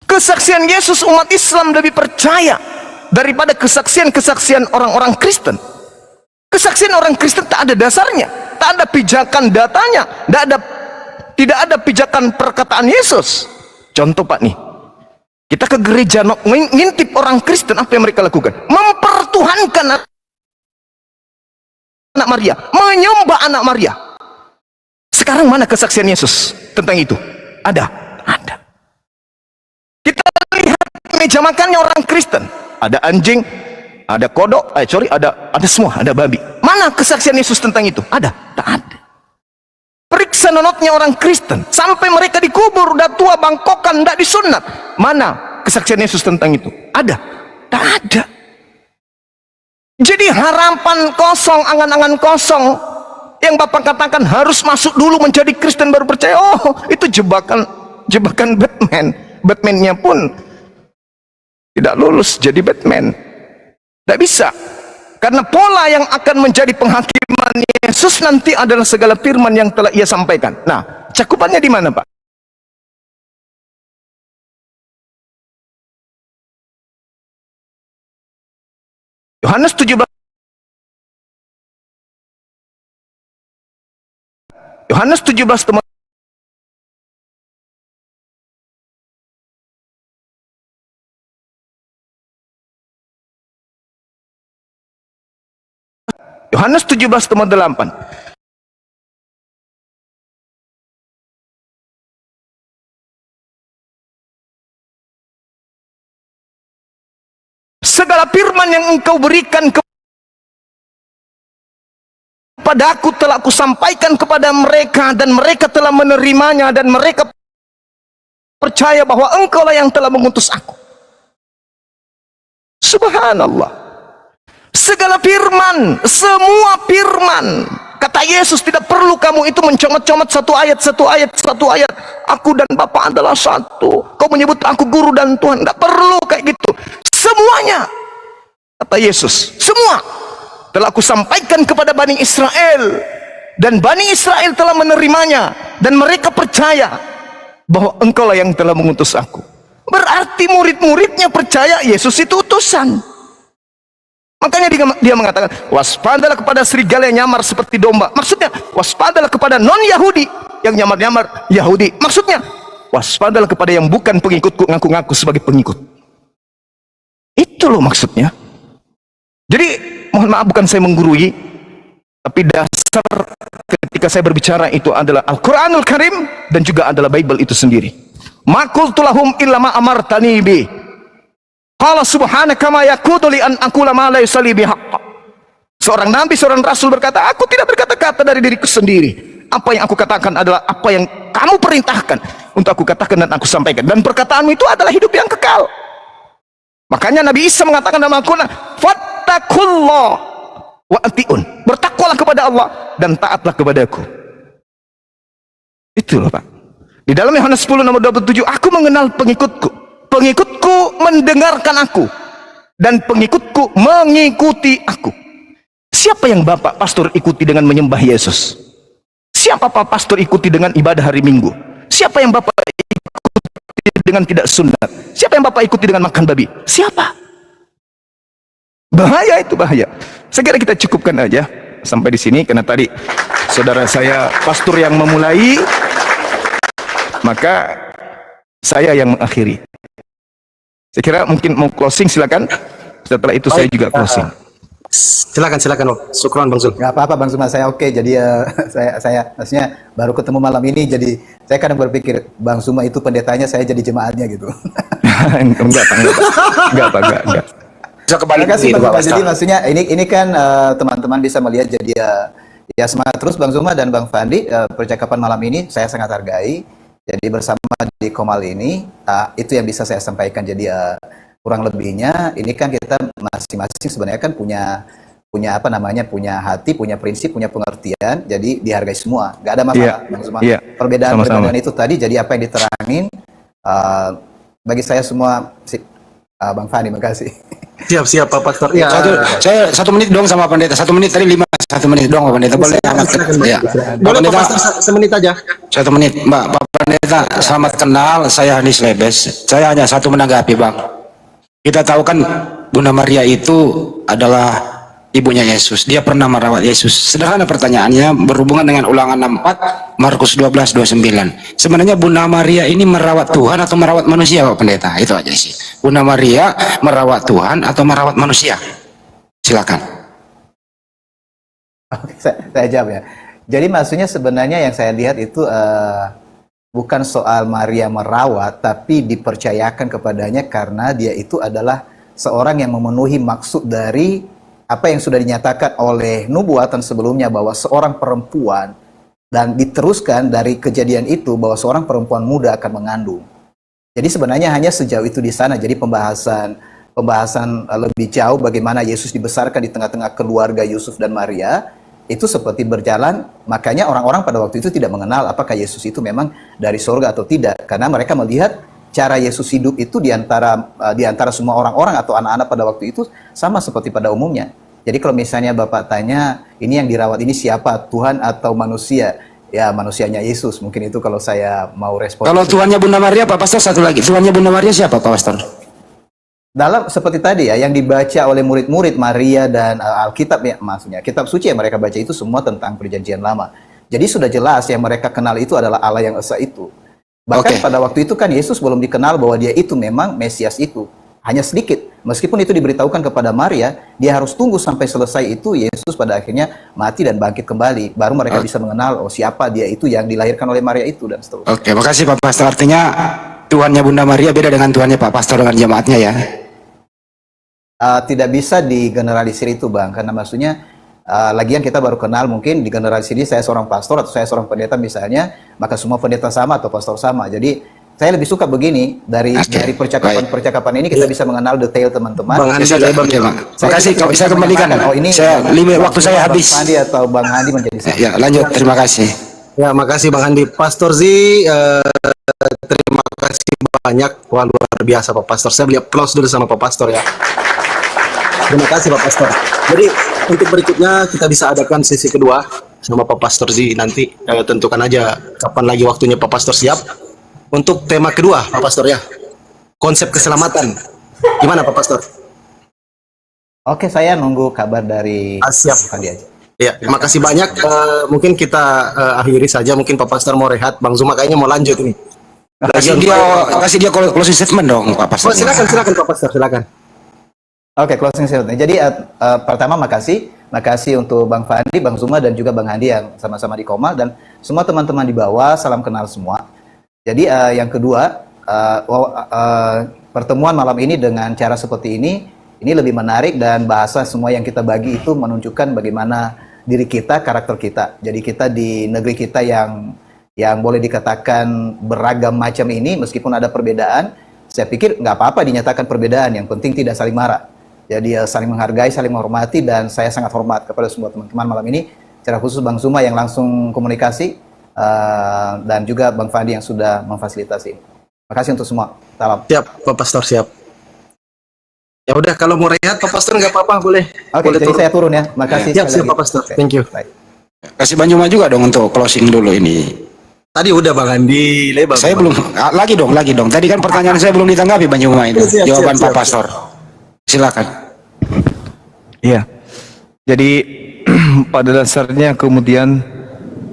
Kesaksian Yesus umat Islam lebih percaya daripada kesaksian-kesaksian orang-orang Kristen. Kesaksian orang Kristen tak ada dasarnya, tak ada pijakan datanya, tidak ada pijakan perkataan Yesus. Contoh Pak nih, kita ke gereja ngintip orang Kristen, apa yang mereka lakukan? Mempertuhankan anak Maria, menyembah anak Maria. Sekarang mana kesaksian Yesus tentang itu? Ada. Kita lihat meja makannya orang Kristen, ada anjing, ada kodok, ada semua, ada babi. Mana kesaksian Yesus tentang itu? Ada? Tak ada. Periksa nonotnya orang Kristen, sampai mereka dikubur, udah tua, bangkokan, tidak disunat. Mana kesaksian Yesus tentang itu? Ada? Tak ada. Jadi harapan kosong, angan-angan kosong, yang Bapak katakan harus masuk dulu menjadi Kristen baru percaya. Oh, itu jebakan Batman. Batman-nya pun tidak lulus jadi Batman. Tidak bisa. Karena pola yang akan menjadi penghakiman Yesus nanti adalah segala firman yang telah ia sampaikan. Nah, cakupannya di mana, Pak? Yohanes 17 teman. Yohanes 17:8. Segala firman yang engkau berikan kepadaku telah aku sampaikan kepada mereka, dan mereka telah menerimanya, dan mereka percaya bahwa engkaulah yang telah mengutus aku. Subhanallah. Segala firman, semua firman, kata Yesus, tidak perlu kamu itu mencomot-comot satu ayat. Aku dan Bapa adalah satu. Kau menyebut aku guru dan Tuhan. Tidak perlu kayak gitu. Semuanya, kata Yesus, semua telah aku sampaikan kepada Bani Israel, dan Bani Israel telah menerimanya, dan mereka percaya bahwa engkaulah yang telah mengutus aku. Berarti murid-muridnya percaya Yesus itu utusan. Makanya dia mengatakan, waspadalah kepada serigala yang nyamar seperti domba. Maksudnya, waspadalah kepada non-Yahudi yang nyamar-nyamar Yahudi. Maksudnya, waspadalah kepada yang bukan pengikutku, ngaku-ngaku sebagai pengikut. Itu loh maksudnya. Jadi, mohon maaf, bukan saya menggurui, tapi dasar ketika saya berbicara itu adalah Al-Quranul Karim, dan juga adalah Bible itu sendiri. Ma qultu lahum illa ma amartani bi. Qala subhanaka ma yaqutu li an aqula ma laysa li bihaqq. Seorang nabi, seorang rasul berkata, aku tidak berkata-kata dari diriku sendiri. Apa yang aku katakan adalah apa yang kamu perintahkan untuk aku katakan dan aku sampaikan. Dan perkataanmu itu adalah hidup yang kekal. Makanya Nabi Isa mengatakan dalam Al-Quran, fattakullah wa atiun. Bertakwalah kepada Allah dan taatlah kepadaku. Itu loh Pak. Di dalam Yohanes 10:27, aku mengenal pengikutku. Pengikutku mendengarkan aku, dan pengikutku mengikuti aku. Siapa yang Bapak pastor ikuti dengan menyembah Yesus? Siapa Pak pastor ikuti dengan ibadah hari Minggu? Siapa yang Bapak ikuti dengan tidak sunat? Siapa yang Bapak ikuti dengan makan babi? Siapa? Bahaya itu, bahaya. Saya kira kita cukupkan aja sampai di sini, karena tadi saudara saya pastor yang memulai, maka saya yang mengakhiri. Saya kira mungkin mau closing, silakan. Setelah itu saya juga closing. Silakan Om. Syukran Bang Zul. Nggak apa-apa Bang Zuma, saya oke. Jadi saya maksudnya baru ketemu malam ini, jadi saya kadang berpikir Bang Zuma itu pendetanya, saya jadi jemaatnya gitu. Enggak. Bisa kembali Terima kasih ke Bang Zuma. Pak Jadi maksudnya ini kan teman-teman bisa melihat, jadi ya semangat terus Bang Zuma dan Bang Fandi. Percakapan malam ini saya sangat hargai. Jadi bersama di Komal ini, itu yang bisa saya sampaikan. Jadi kurang lebihnya ini kan kita masing-masing sebenarnya kan punya apa namanya, punya hati, punya prinsip, punya pengertian. Jadi dihargai semua, nggak ada masalah. Bang Zuma. Perbedaan itu tadi. Jadi apa yang diterangin bagi saya semua, Bang Fandi, makasih. Siap Pak Pastor. Ya. Saya 1 menit dong sama pendeta. 1 menit tadi 1 menit dong Pak Pendeta. Boleh ya. Boleh Pak Pastor, 1 menit aja. 1 menit, Pak Pendeta. Selamat kenal, saya Hanis Lebes. Saya hanya satu menanggapi, Bang. Kita tahu kan Bunda Maria itu adalah ibunya Yesus. Dia pernah merawat Yesus. Sederhana pertanyaannya berhubungan dengan Ulangan 64, Markus 12:29. Sebenarnya Bunda Maria ini merawat Tuhan atau merawat manusia, Pak Pendeta? Itu aja sih. Bunda Maria merawat Tuhan atau merawat manusia? Silakan. Oke, saya jawab ya. Jadi maksudnya sebenarnya yang saya lihat itu bukan soal Maria merawat, tapi dipercayakan kepadanya karena dia itu adalah seorang yang memenuhi maksud dari apa yang sudah dinyatakan oleh nubuatan sebelumnya, bahwa seorang perempuan, dan diteruskan dari kejadian itu bahwa seorang perempuan muda akan mengandung. Jadi sebenarnya hanya sejauh itu di sana. Jadi pembahasan lebih jauh bagaimana Yesus dibesarkan di tengah-tengah keluarga Yusuf dan Maria itu seperti berjalan. Makanya orang-orang pada waktu itu tidak mengenal apakah Yesus itu memang dari surga atau tidak, karena mereka melihat cara Yesus hidup itu di antara semua orang-orang atau anak-anak pada waktu itu sama seperti pada umumnya. Jadi kalau misalnya Bapak tanya, ini yang dirawat ini siapa, Tuhan atau manusia? Ya, manusianya Yesus. Mungkin itu kalau saya mau respon. Kalau Tuhannya Bunda Maria, Pak Pastor, satu lagi. Tuhannya Bunda Maria siapa, Pak Pastor? Dalam seperti tadi ya, yang dibaca oleh murid-murid Maria dan Alkitab ya, maksudnya kitab suci yang mereka baca itu semua tentang perjanjian lama. Jadi sudah jelas yang mereka kenal itu adalah Allah yang esa itu. Bahkan pada waktu itu kan Yesus belum dikenal bahwa dia itu memang Mesias itu. Hanya sedikit. Meskipun itu diberitahukan kepada Maria, dia harus tunggu sampai selesai itu Yesus pada akhirnya mati dan bangkit kembali. Baru mereka bisa mengenal, oh siapa dia itu yang dilahirkan oleh Maria itu dan seterusnya. Oke, makasih Pak Pastor. Artinya Tuhannya Bunda Maria beda dengan Tuhannya Pak Pastor dengan jemaatnya ya? Tidak bisa digeneralisir itu Bang, karena maksudnya lagian kita baru kenal, mungkin digeneralisir ini saya seorang pastor atau saya seorang pendeta misalnya, maka semua pendeta sama atau pastor sama. Jadi saya lebih suka begini, dari percakapan ini kita bisa mengenal detail teman-teman. Bang Andi, Oke, Bang. Makasih, kalau bisa kembalikan. Oh, ini Waktu saya habis. Bang Andi atau Bang Andi menjadi sama. Ya, lanjut. Terima kasih. Ya, makasih Bang Andi. Pastor Z, terima kasih banyak. Wah, luar biasa Pak Pastor. Saya beli applause dulu sama Pak Pastor ya. Terima kasih Pak Pastor. Jadi untuk berikutnya kita bisa adakan sesi kedua sama Pak Pastor Z nanti. Tentukan aja kapan lagi waktunya Pak Pastor siap. Untuk tema kedua Pak Pastor ya, konsep keselamatan. Gimana Pak Pastor? Oke, saya nunggu kabar dari Siap. Andi aja. Ya, terima kasih banyak. Mungkin kita akhiri saja. Mungkin Pak Pastor mau rehat. Bang Zuma kayaknya mau lanjut ini. Kasih dia closing statement dong, Pak Pastor. Silakan Pak Pastor, silakan. Oke, closing statement. Jadi pertama makasih untuk Bang Fandi, Bang Zuma dan juga Bang Andi yang sama-sama di Komal dan semua teman-teman di bawah. Salam kenal semua. Jadi yang kedua, pertemuan malam ini dengan cara seperti ini lebih menarik dan bahasa semua yang kita bagi itu menunjukkan bagaimana diri kita, karakter kita. Jadi kita di negeri kita yang boleh dikatakan beragam macam ini, meskipun ada perbedaan, saya pikir nggak apa-apa dinyatakan perbedaan. Yang penting tidak saling marah. Jadi saling menghargai, saling menghormati, dan saya sangat hormat kepada semua teman-teman malam ini. Secara khusus Bang Zuma yang langsung komunikasi, dan juga Bang Fandi yang sudah memfasilitasi. Terima kasih untuk semua. Salam. Siap, Pak Pastor, siap. Ya udah, kalau mau rehat Pak Pastor nggak apa-apa, boleh. Oke, boleh jadi saya turun ya. Makasih. Siap Pak Pastor. Thank you. Baik. Kasih Bang Juma juga dong untuk closing dulu ini. Tadi udah Bang Andi, lebar. Saya belum, lagi dong. Tadi kan pertanyaan saya belum ditanggapi Bang Juma itu. Jawaban Pak Pastor. Silakan. Iya. Jadi pada dasarnya kemudian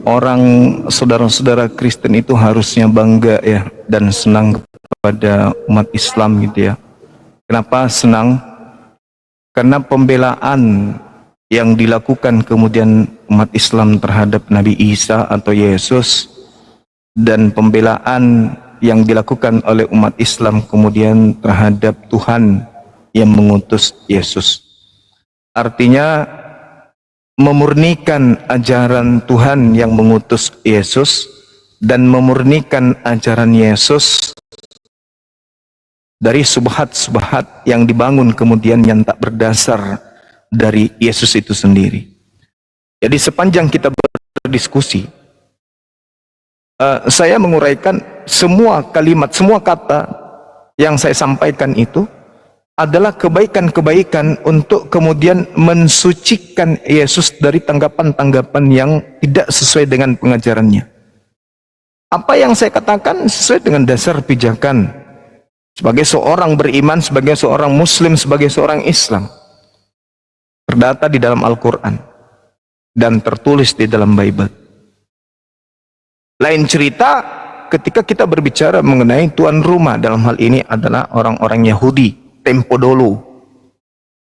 orang saudara-saudara Kristen itu harusnya bangga ya dan senang kepada umat Islam gitu ya. Kenapa senang? Karena pembelaan yang dilakukan kemudian umat Islam terhadap Nabi Isa atau Yesus, dan pembelaan yang dilakukan oleh umat Islam kemudian terhadap Tuhan yang mengutus Yesus. Artinya memurnikan ajaran Tuhan yang mengutus Yesus dan memurnikan ajaran Yesus dari subhat-subhat yang dibangun kemudian yang tak berdasar dari Yesus itu sendiri. Jadi sepanjang kita berdiskusi, saya menguraikan semua kalimat, semua kata yang saya sampaikan itu adalah kebaikan-kebaikan untuk kemudian mensucikan Yesus dari tanggapan-tanggapan yang tidak sesuai dengan pengajarannya. Apa yang saya katakan sesuai dengan dasar pijakan sebagai seorang beriman, sebagai seorang muslim, sebagai seorang Islam. terdata di dalam Al-Quran dan tertulis di dalam Bible. Lain cerita ketika kita berbicara mengenai tuan rumah, dalam hal ini adalah orang-orang Yahudi tempo dulu,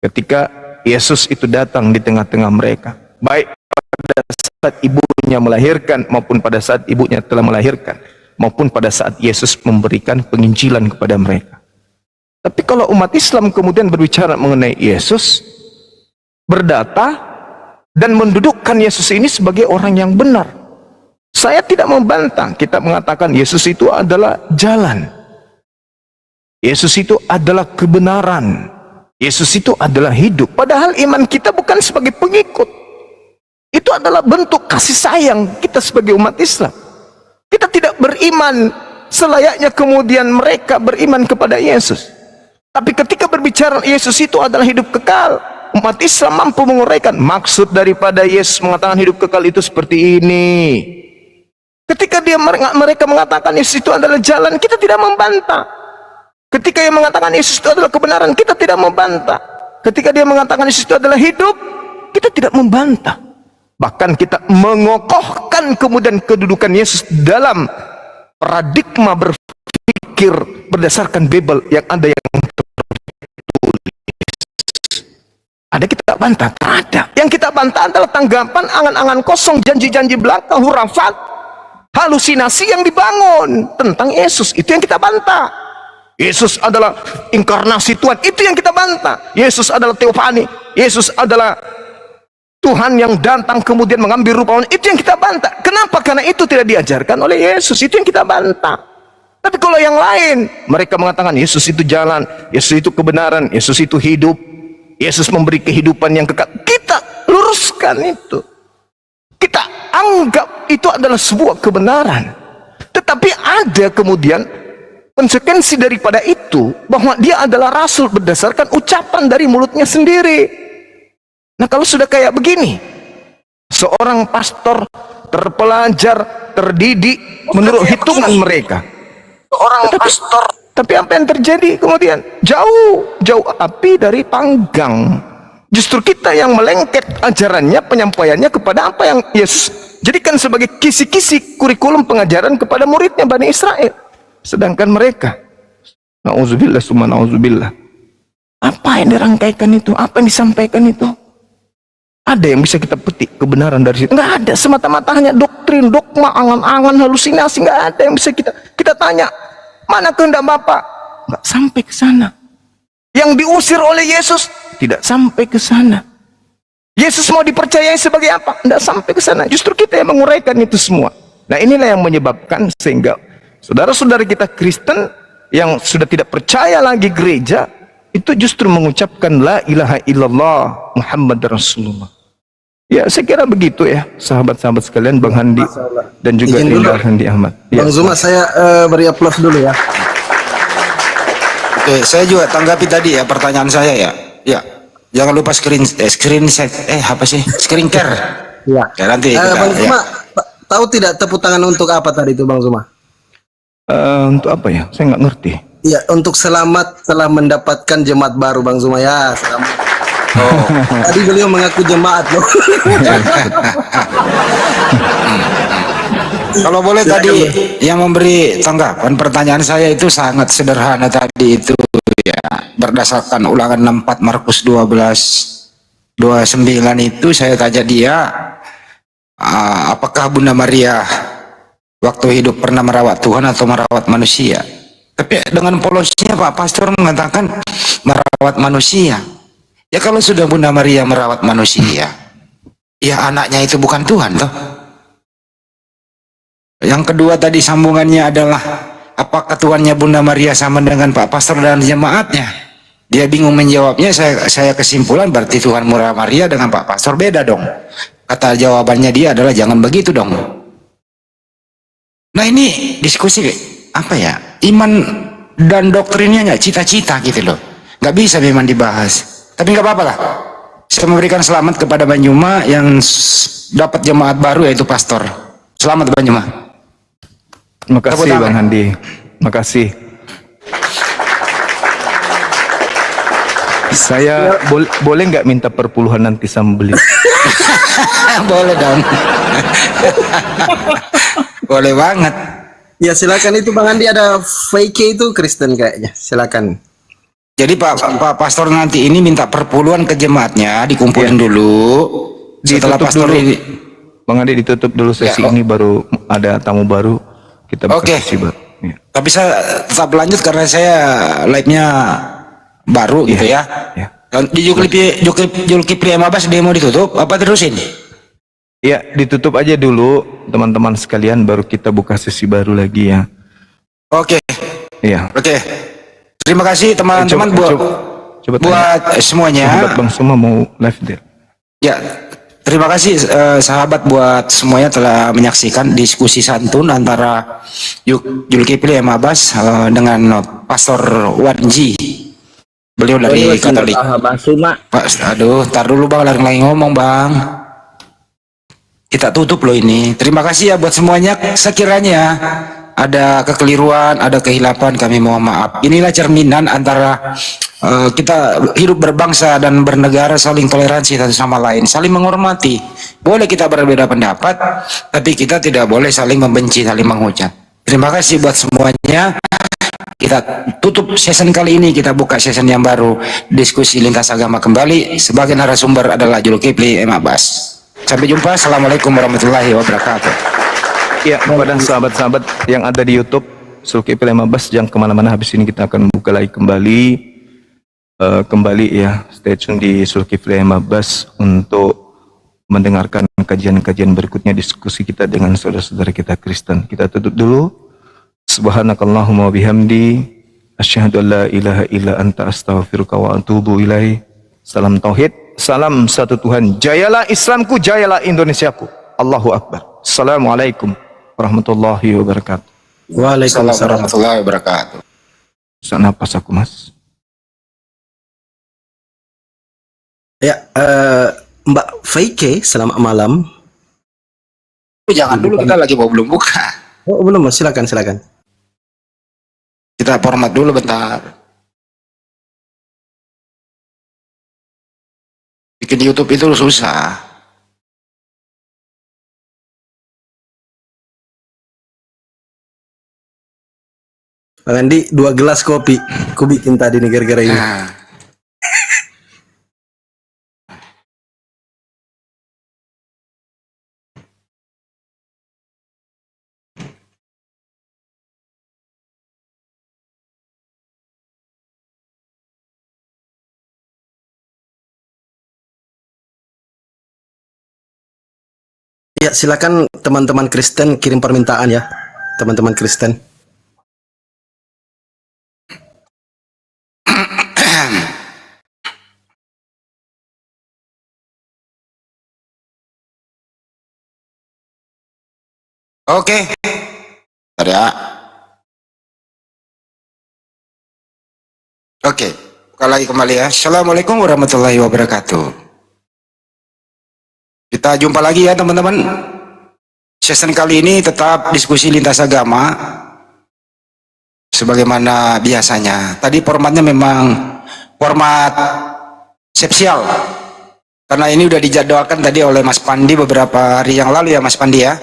ketika Yesus itu datang di tengah-tengah mereka, baik pada saat ibunya melahirkan maupun pada saat ibunya telah melahirkan, maupun pada saat Yesus memberikan penginjilan kepada mereka. Tapi kalau umat Islam kemudian berbicara mengenai Yesus, berdata dan mendudukkan Yesus ini sebagai orang yang benar, saya tidak membantah. Kita mengatakan Yesus itu adalah jalan, Yesus itu adalah kebenaran, Yesus itu adalah hidup. Padahal iman kita bukan sebagai pengikut, itu adalah bentuk kasih sayang kita sebagai umat Islam. Kita tidak beriman selayaknya kemudian mereka beriman kepada Yesus. Tapi ketika berbicara Yesus itu adalah hidup kekal, umat Islam mampu menguraikan maksud daripada Yesus mengatakan hidup kekal itu seperti ini. Ketika mereka mengatakan Yesus itu adalah jalan, kita tidak membantah. Ketika dia mengatakan Yesus itu adalah kebenaran, kita tidak membantah. Ketika dia mengatakan Yesus itu adalah hidup, kita tidak membantah. Bahkan kita mengokohkan kemudian kedudukan Yesus dalam paradigma berpikir berdasarkan Bible yang ada yang ada kita bantah? Tak ada. Yang kita bantah adalah tanggapan angan-angan kosong, janji-janji belaka, hurafat, halusinasi yang dibangun tentang Yesus. Itu yang kita bantah. Yesus adalah inkarnasi Tuhan, itu yang kita bantah. Yesus adalah teofani, Yesus adalah Tuhan yang datang kemudian mengambil rupa manusia, itu yang kita bantah. Kenapa? Karena itu tidak diajarkan oleh Yesus, itu yang kita bantah. Tapi kalau yang lain, mereka mengatakan Yesus itu jalan, Yesus itu kebenaran, Yesus itu hidup, Yesus memberi kehidupan yang kekal, kita luruskan itu. Kita anggap itu adalah sebuah kebenaran. Tetapi ada kemudian konsekuensi daripada itu, bahwa dia adalah rasul berdasarkan ucapan dari mulutnya sendiri. Nah, kalau sudah kayak begini, seorang pastor terpelajar, terdidik menurut hitungan mereka, tapi apa yang terjadi kemudian? Jauh api dari panggang. Justru kita yang melengket ajarannya, penyampaiannya kepada apa yang Yesus jadikan sebagai kisi-kisi kurikulum pengajaran kepada muridnya Bani Israel. Sedangkan mereka, na'udzubillah summa na'udzubillah, apa yang dirangkaikan itu, apa yang disampaikan itu, ada yang bisa kita petik kebenaran dari situ? Nggak ada, semata-mata hanya doktrin, dogma, angan-angan, halusinasi. Nggak ada yang bisa kita tanya, mana kehendak Bapa? Nggak sampai ke sana. Yang diusir oleh Yesus tidak sampai ke sana. Yesus mau dipercayai sebagai apa? Nggak sampai ke sana. Justru kita yang menguraikan itu semua. Nah, inilah yang menyebabkan sehingga saudara-saudara kita Kristen yang sudah tidak percaya lagi gereja, itu justru mengucapkan la ilaha illallah Muhammad Rasulullah. Ya, saya kira begitu ya, sahabat-sahabat sekalian, Bang Handi dan juga Indra Handi Ahmad. Ya. Bang Zuma, saya beri aplaus dulu ya. Oke, saya juga tanggapi tadi ya pertanyaan saya ya. Ya, jangan lupa screen care. Ya. Ya nanti. Bang Zuma, tahu tidak tepuk tangan untuk apa tadi itu Bang Zuma? Untuk apa ya? Saya nggak ngerti. Ya, untuk selamat telah mendapatkan jemaat baru Bang Zuma ya. Selamat. Oh, tadi beliau mengaku jemaat loh. Kalau boleh tadi yang memberi tanggapan pertanyaan saya itu sangat sederhana tadi itu ya, berdasarkan Ulangan 64 Markus 12:29 itu saya tanya dia, apakah Bunda Maria waktu hidup pernah merawat Tuhan atau merawat manusia? Tapi dengan polosnya Pak Pastor mengatakan merawat manusia. Ya kalau sudah Bunda Maria merawat manusia, ya anaknya itu bukan Tuhan toh. Yang kedua tadi sambungannya adalah apakah Tuhannya Bunda Maria sama dengan Pak Pastor dan jemaatnya? Dia bingung menjawabnya. Saya kesimpulan berarti Tuhan Maria dengan Pak Pastor beda dong. Kata jawabannya dia adalah jangan begitu dong. Nah ini diskusi apa ya, iman dan doktrinnya nggak cita-cita gitu loh, nggak bisa memang dibahas. Tapi nggak apa-apa lah. Saya memberikan selamat kepada Banyuma yang dapat jemaat baru yaitu pastor. Selamat Banyuma. Terima kasih Bang Handi. Terima kasih. Saya boleh nggak minta perpuluhan nanti sama beliau? Boleh dong. Boleh banget. Ya silakan, itu Bang Andi ada fake itu Kristen kayaknya. Silakan. Jadi Pak Pastor nanti ini minta perpuluhan ke jemaatnya, dikumpulin dulu. Setelah Ditutup Pastor dulu. ini, Bang Andi ditutup dulu sesi Ya, ini, baru ada tamu baru, kita buka Oke. sesi baru. Ya. tapi saya tetap lanjut karena saya live-nya baru gitu ya. Ya. Dan di Zulkifli Emabas demo ditutup apa terusin? Ya, ditutup aja dulu teman-teman sekalian, baru kita buka sesi baru lagi ya. Oke. Iya. Oke. Terima kasih teman-teman Coba buat semuanya. sahabat Bang Suma mau live deh. Ya, terima kasih sahabat buat semuanya telah menyaksikan diskusi santun antara Zulkifli Emabas dengan Pastor Wanji. Beliau dari Katolik. Bang Suma. Aduh, tar dulu Bang, lagi ngomong Bang. Kita tutup loh ini. Terima kasih ya buat semuanya. Sekiranya ada kekeliruan, ada kehilapan, kami mohon maaf. Inilah cerminan antara kita hidup berbangsa dan bernegara, saling toleransi satu sama lain, saling menghormati. Boleh kita berbeda pendapat, tapi kita tidak boleh saling membenci, saling menghujat. Terima kasih buat semuanya. Kita tutup season kali ini, kita buka season yang baru, diskusi lintas agama kembali. Sebagai narasumber adalah Zulkifli Emabas. Sampai jumpa. Assalamualaikum warahmatullahi wabarakatuh. Ya, kepada sahabat-sahabat yang ada di YouTube Zulkifli Emabas, jangan kemana-mana. Habis ini kita akan buka lagi kembali ya, stay tune di Zulkifli Emabas untuk mendengarkan kajian-kajian berikutnya, diskusi kita dengan saudara-saudara kita Kristen. Kita tutup dulu. Subhanakallahumma bihamdi asyhadu an la ilaha illa anta astaghfiruka wa atubu ilaih. Salam tauhid, salam satu Tuhan. Jayalah Islamku, jayalah Indonesiaku. Allahu Akbar. Assalamualaikum warahmatullahi wabarakatuh. Waalaikumsalam warahmatullahi wabarakatuh. Sesak napas aku, Mas. Ya, Mbak Faike, selamat malam. Jangan dulu, kita lagi belum buka. Oh, belum, Mas. Silakan. Kita format dulu bentar. Bikin YouTube itu susah. Bang Andi, 2 gelas kopi. Ku bikin tadi nih gara-gara ini. Nah, Ya, silakan teman-teman Kristen kirim permintaan ya. Teman-teman Kristen. oke. Bentar ya. Oke, buka lagi kembali ya. Assalamualaikum warahmatullahi wabarakatuh. Kita jumpa lagi ya teman-teman. Season kali ini tetap diskusi lintas agama sebagaimana biasanya. Tadi formatnya memang format spesial karena ini udah dijadwalkan tadi oleh Mas Pandi beberapa hari yang lalu ya Mas Pandi ya.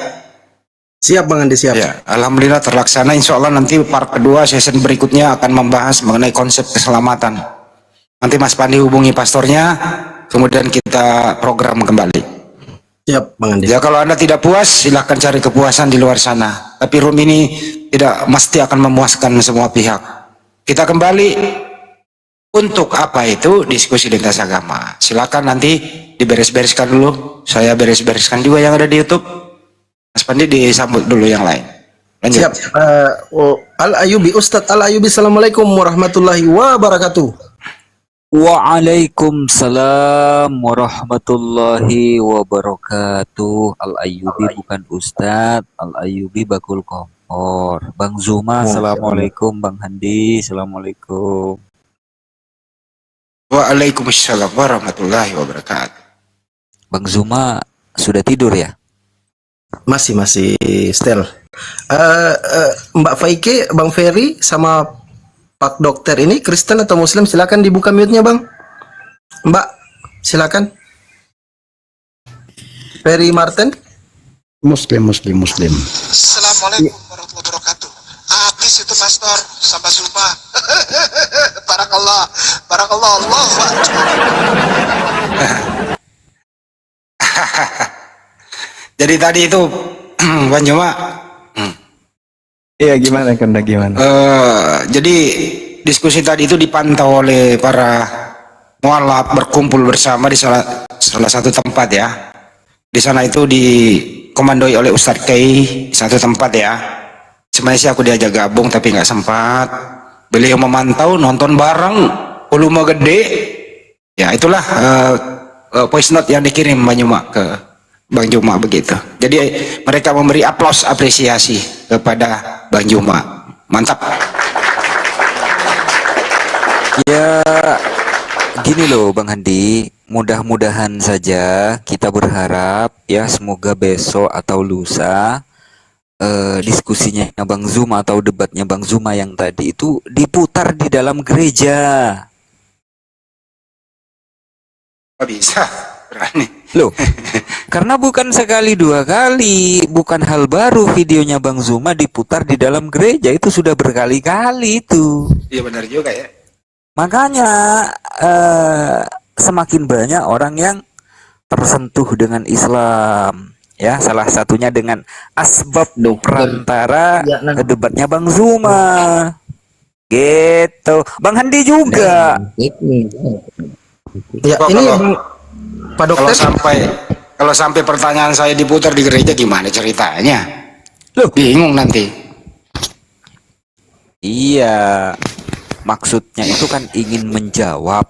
Siap Bang Andi, siap. Ya, alhamdulillah terlaksana. Insya Allah nanti part kedua season berikutnya akan membahas mengenai konsep keselamatan. Nanti Mas Pandi hubungi pastornya, kemudian kita program kembali. Siap Bang Andi. Ya kalau Anda tidak puas, silahkan cari kepuasan di luar sana. Tapi room ini tidak mesti akan memuaskan semua pihak. Kita kembali untuk apa itu diskusi lintas agama. Silakan nanti diberes-bereskan dulu. Saya beres-bereskan juga yang ada di YouTube. Mas Pandi disambut dulu yang lain. Lanjut. Siap. Al-Ayubi, Ustadz Al-Ayubi, assalamualaikum warahmatullahi wabarakatuh. Waalaikumsalam warahmatullahi wabarakatuh. Al-Ayubi bukan Ustadz, Al-Ayubi bakul kompor. Bang Zuma, assalamualaikum. Bang Handi, assalamualaikum. Waalaikumsalam warahmatullahi wabarakatuh. Bang Zuma sudah tidur ya? Masih Stel. Mbak Faike, Bang Ferry, sama Pak Dokter ini Kristen atau Muslim? Silakan dibuka mute-nya Bang. Mbak, silakan. Ferry Martin. Muslim. Assalamualaikum warahmatullahi wabarakatuh. Habis itu pastor sampai sumpah. Barakallah, barakallah Allah. Jadi tadi itu Bang Juma, Iya, gimana Kanda, gimana? jadi diskusi tadi itu dipantau oleh para mualaf berkumpul bersama di salah satu tempat ya. Di sana itu dikomandoi oleh Ustadz Kei di satu tempat ya. Sebenarnya sih aku diajak gabung tapi nggak sempat. Beliau memantau, nonton bareng, volume gede. Ya itulah voice note yang dikirim Bang Juma ke Bang Juma begitu. Jadi mereka memberi aplaus apresiasi kepada Bang Juma. Mantap. Ya, gini loh Bang Handi, mudah-mudahan saja kita berharap ya semoga besok atau lusa diskusinya Bang Zuma atau debatnya Bang Zuma yang tadi itu diputar di dalam gereja. Nggak bisa, berani. Loh, karena bukan sekali dua kali, bukan hal baru videonya Bang Zuma diputar di dalam gereja, itu sudah berkali-kali itu. Iya benar juga ya. Makanya semakin banyak orang yang tersentuh dengan Islam, ya salah satunya dengan asbab perantara debatnya Bang Zuma, gitu. Bang Handi juga. Ya, Kok ini kalau- Pak Dokter. Kalau sampai pertanyaan saya diputar di gereja gimana ceritanya? Loh. Bingung nanti. Iya, maksudnya itu kan ingin menjawab,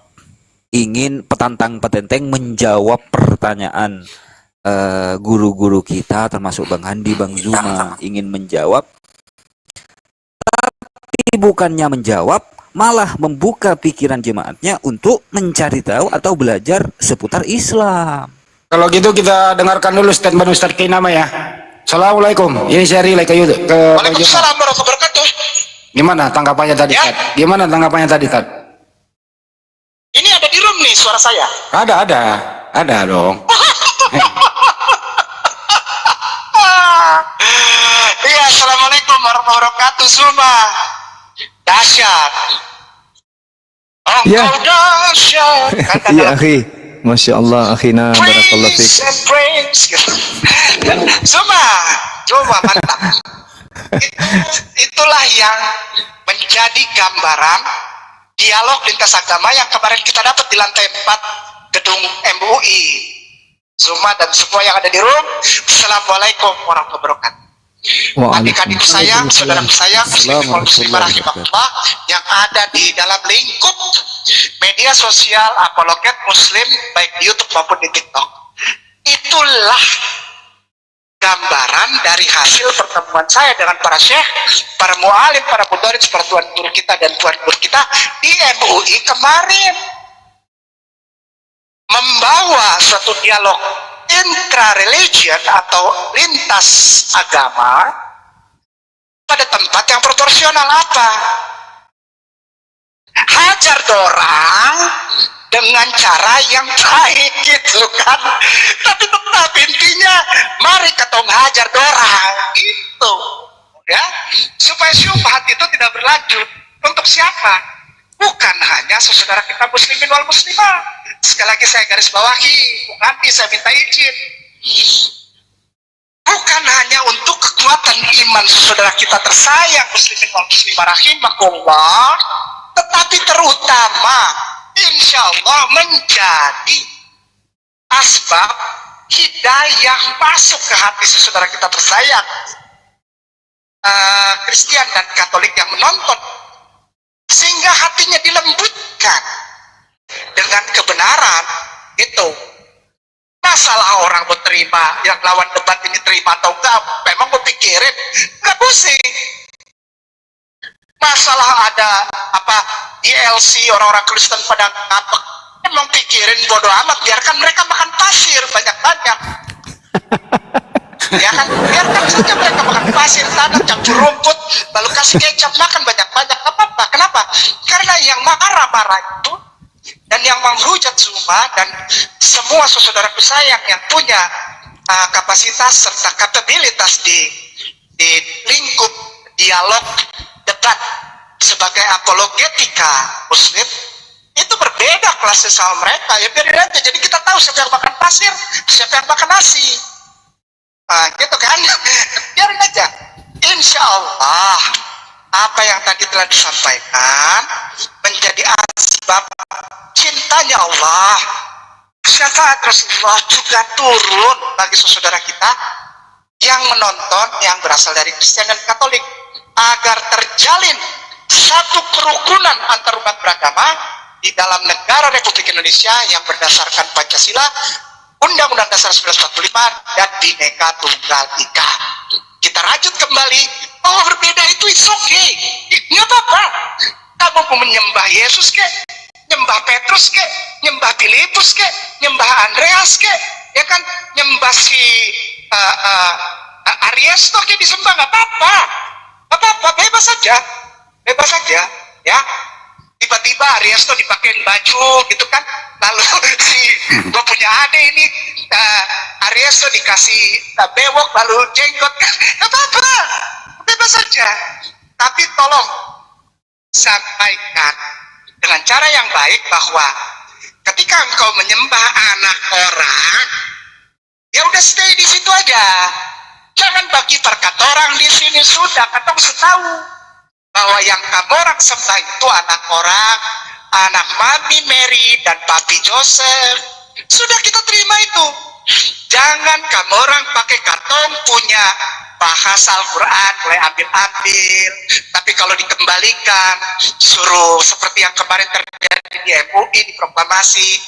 ingin petantang-petenteng menjawab pertanyaan guru-guru kita, termasuk Bang Handi, Bang Zuma, ingin menjawab, tapi bukannya menjawab, malah membuka pikiran jemaatnya untuk mencari tahu atau belajar seputar Islam. Kalau gitu kita dengarkan dulu statement Ustadz Kei nama ya. Assalamualaikum. Ini saya relay ke YouTube ke Bang Juma. Waalaikumsalam warahmatullahi wabarakatuh. Gimana tanggapannya tadi, Ya. Tad? Gimana tanggapannya tadi, Tad? Ini ada di room nih suara saya. Ada dong. Iya, assalamualaikum warahmatullahi wabarakatuh. Zuma, dahsyat. Oh, Ya. kau dahsyat. Kata Iya, akhi. Masya Allah, akhina barakallah fik. praise and praise. Zuma mantap. Itulah yang menjadi gambaran dialog lintas agama yang kemarin kita dapat di lantai 4 gedung MUI. Zuma dan semua yang ada di room, Assalamualaikum warahmatullahi wabarakatuh. Adik-adik saya, saudara saya, muslimin muslimah rahimahullah yang ada di dalam lingkup media sosial apologet muslim baik di YouTube maupun di TikTok. Itulah gambaran dari hasil pertemuan saya dengan para syekh, para mualim, para mudaris, para tuan guru kita dan tuan guru kita di MUI kemarin. Membawa suatu dialog intra-religion atau lintas agama pada tempat yang proporsional apa? Hajar dorang dengan cara yang baik gitu kan. Tapi tetap intinya mari ketong hajar dorang gitu. Ya, supaya syubhat itu tidak berlanjut. Untuk siapa? Bukan hanya saudara kita muslimin wal muslimah. Sekali lagi saya garis bawahi, nanti saya minta izin. Bukan hanya untuk kekuatan iman saudara kita tersayang muslimin wal muslimah rahimakumullah, tetapi terutama insya Allah menjadi asbab hidayah masuk ke hati saudara kita tersayang Kristen dan Katolik yang menonton, sehingga hatinya dilembutkan dengan kebenaran itu. Masalah orang mau terima, yang lawan debat ini terima atau enggak, memang mau pikirin, enggak pusing. Masalah ada apa DLC orang-orang Kristen pada ngambek, emang pikirin bodoh amat, biarkan mereka makan pasir banyak-banyak. Ya kan, biarkan saja mereka makan pasir, tanah, campur rumput, lalu kasih kecap, makan banyak-banyak, apa-apa. Kenapa? Karena yang marah-marah itu Dan yang menghujat Zuma dan semua saudaraku sayang yang punya kapasitas serta kapabilitas di lingkup dialog debat sebagai apologetika Muslim, itu berbeda kelasnya sama mereka. Ya biarin aja, jadi kita tahu siapa yang makan pasir, siapa yang makan nasi. Nah, gitu kan? Biarin aja. Insya Allah apa yang tadi telah disampaikan menjadi asbab cintanya Allah, syafaat Rasulullah juga turun bagi saudara kita yang menonton yang berasal dari Kristen dan Katolik, agar terjalin satu kerukunan antar umat beragama di dalam negara Republik Indonesia yang berdasarkan Pancasila, Undang-Undang Dasar 1945 dan Bhinneka Tunggal Ika. Kita rajut kembali bahwa berbeda itu is okay, nggak apa-apa. Kamu mau menyembah Yesus kek, nyembah Petrus kek, nyembah Filipus kek, nyembah Andreas kek, ya kan, nyembah si Ariesto kek disembah, nggak apa-apa, nggak apa-apa, bebas saja, ya. Tiba-tiba Ariesto dipakein baju gitu kan, lalu si gue punya ade ini Ariesto dikasih bewok lalu jenggot kan, nggak apa-apa, bebas saja. Tapi tolong sampaikan dengan cara yang baik bahwa ketika engkau menyembah anak orang, ya udah stay di situ aja, jangan bagi perkat orang di sini. Sudah katong setahu bahwa yang kamu orang sembah itu anak orang, anak Mami Mary dan Papi Joseph. Sudah kita terima itu. Jangan kamu orang pakai katong punya bahasa Al-Quran mulai ambil-ambil, tapi kalau dikembalikan suruh seperti yang kemarin terjadi di MUI, di proklamasi,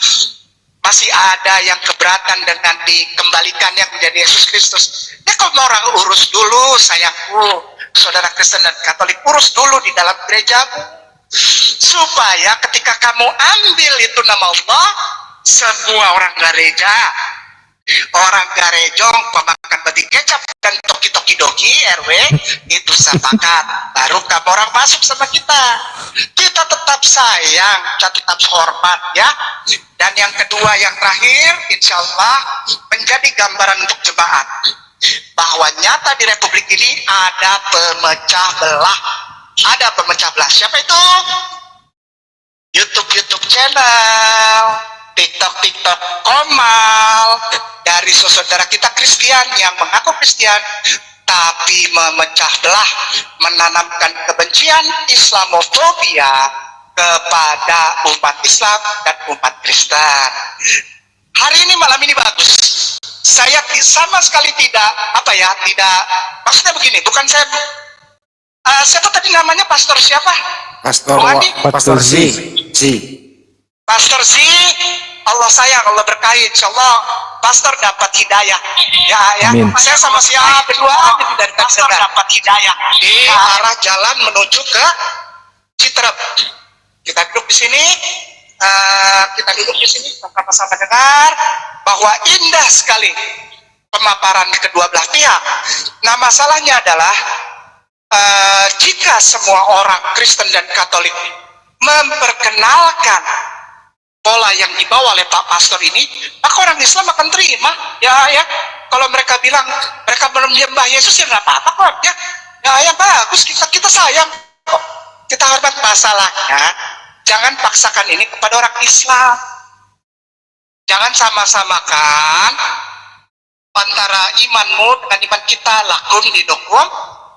masih ada yang keberatan dengan dikembalikannya menjadi Yesus Kristus. Ya kamu orang urus dulu sayangku, saudara Kristen dan Katolik, urus dulu di dalam gerejamu, supaya ketika kamu ambil itu nama Allah, semua orang gereja, orang garejong, pemakan babi kecap dan toki-toki doki RW itu sepakat, baru kamu orang masuk sama kita. Kita tetap sayang, kita tetap hormat ya. Dan yang kedua, yang terakhir, insya Allah menjadi gambaran untuk jemaat bahwa nyata di Republik ini ada pemecah belah. Ada pemecah belah. Siapa itu? YouTube channel, TikTok komal dari saudara kita Kristen yang mengaku Kristen tapi memecah belah, menanamkan kebencian, Islamofobia kepada umat Islam dan umat Kristen. Hari ini, malam ini bagus. Saya sama sekali tidak maksudnya begini, bukan saya siapa tadi namanya, pastor siapa? Pastor Z. Pastor Z, Allah sayang, Allah berkahi, insya Allah pastor dapat hidayah. Ya. Amin. Saya sama siapa berdua dari pastor dapat hidayah di arah jalan menuju ke Citerep. Kita duduk di sini, sama-sama dengar bahwa indah sekali pemaparan kedua belah pihak. Nah, masalahnya adalah jika semua orang Kristen dan Katolik memperkenalkan pola yang dibawa oleh Pak Pastor ini, maka orang Islam akan terima. Ya. Kalau mereka bilang mereka menyembah Yesus, ya nggak apa-apa kok. Ya bagus, kita sayang kok. Kita hormat. Masalahnya, jangan paksakan ini kepada orang Islam. Jangan sama-samakan antara imanmu dengan iman kita, lakum dinukum.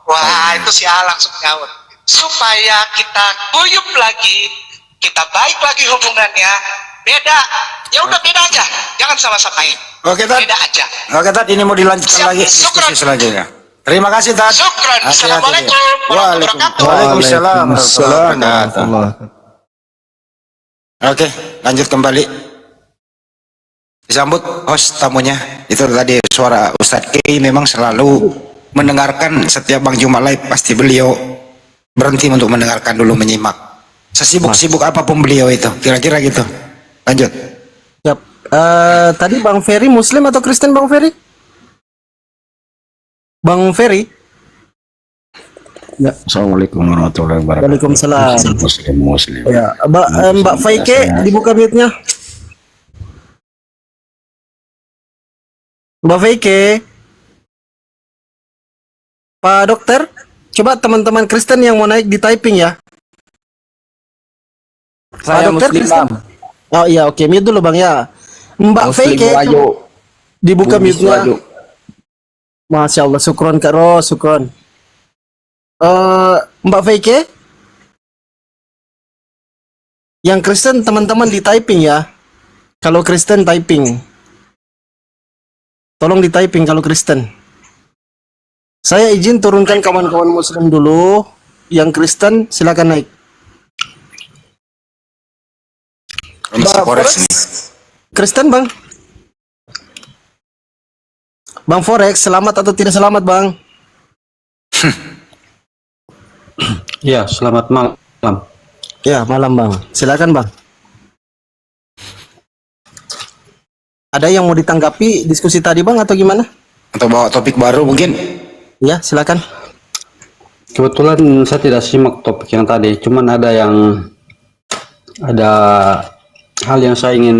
Wah, itu langsung nyaut. Supaya kita guyup lagi, kita baik lagi hubungannya. Beda, ya udah beda aja, jangan sama-samain. Oke, Tad. Beda aja. Oke, Tad, ini mau dilanjutkan Siap, lagi syukran. diskusi selanjutnya. Terima kasih, Tad. Syukran. Hati-hati, Assalamualaikum ya. warahmatullahi wabarakatuh. Waalaikumsalam warahmatullahi wabarakatuh. Warahmatullahi Oke, lanjut kembali. Disambut host tamunya. Itu tadi suara Ustadz K memang selalu mendengarkan setiap Bang Juma live, pasti beliau berhenti untuk mendengarkan dulu, menyimak. Sesibuk-sibuk apapun beliau itu, kira-kira gitu. Lanjut. Yap. Tadi Bang Ferry Muslim atau Kristen, Bang Ferry? Bang Ferry? Ya. Assalamualaikum warahmatullahi wabarakatuh. Waalaikumsalam. Muslim. Ya, Mbak Faike dibuka mute-nya. Mbak Faike. Pak Dokter, coba teman-teman Kristen yang mau naik di typing ya. Saya Pak Dokter Muslim, Kristen. Bang. Oh iya, oke, mute dulu Bang ya. Mbak Muslim Faike Wayu. dibuka Bugis mute-nya. Wayu. Masya Allah, syukron Kak Ro, syukron. Mbak Faike, yang Kristen teman-teman di typing ya. Kalau Kristen typing, tolong di typing kalau Kristen. Saya izin turunkan kawan-kawan Muslim dulu. Yang Kristen silakan naik. Masih Forex nih. Kristen Bang. Bang Forex, selamat atau tidak selamat Bang? Ya, selamat malam. Ya, malam Bang. Silakan Bang. Ada yang mau ditanggapi diskusi tadi Bang atau gimana? Atau bawa topik baru mungkin? Ya, silakan. Kebetulan saya tidak simak topik yang tadi, cuman ada hal yang saya ingin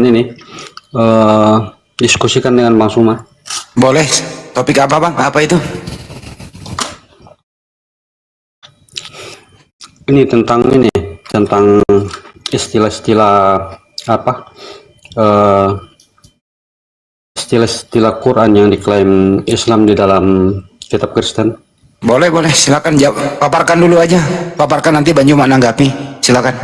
diskusikan dengan Bang Suma. Boleh. Topik apa Bang? Apa itu? Ini tentang istilah-istilah apa? Istilah-istilah Quran yang diklaim Islam di dalam kitab Kristen. Boleh, silakan jawab. Paparkan dulu aja. Paparkan nanti Bang Juma nanggapi. Silakan.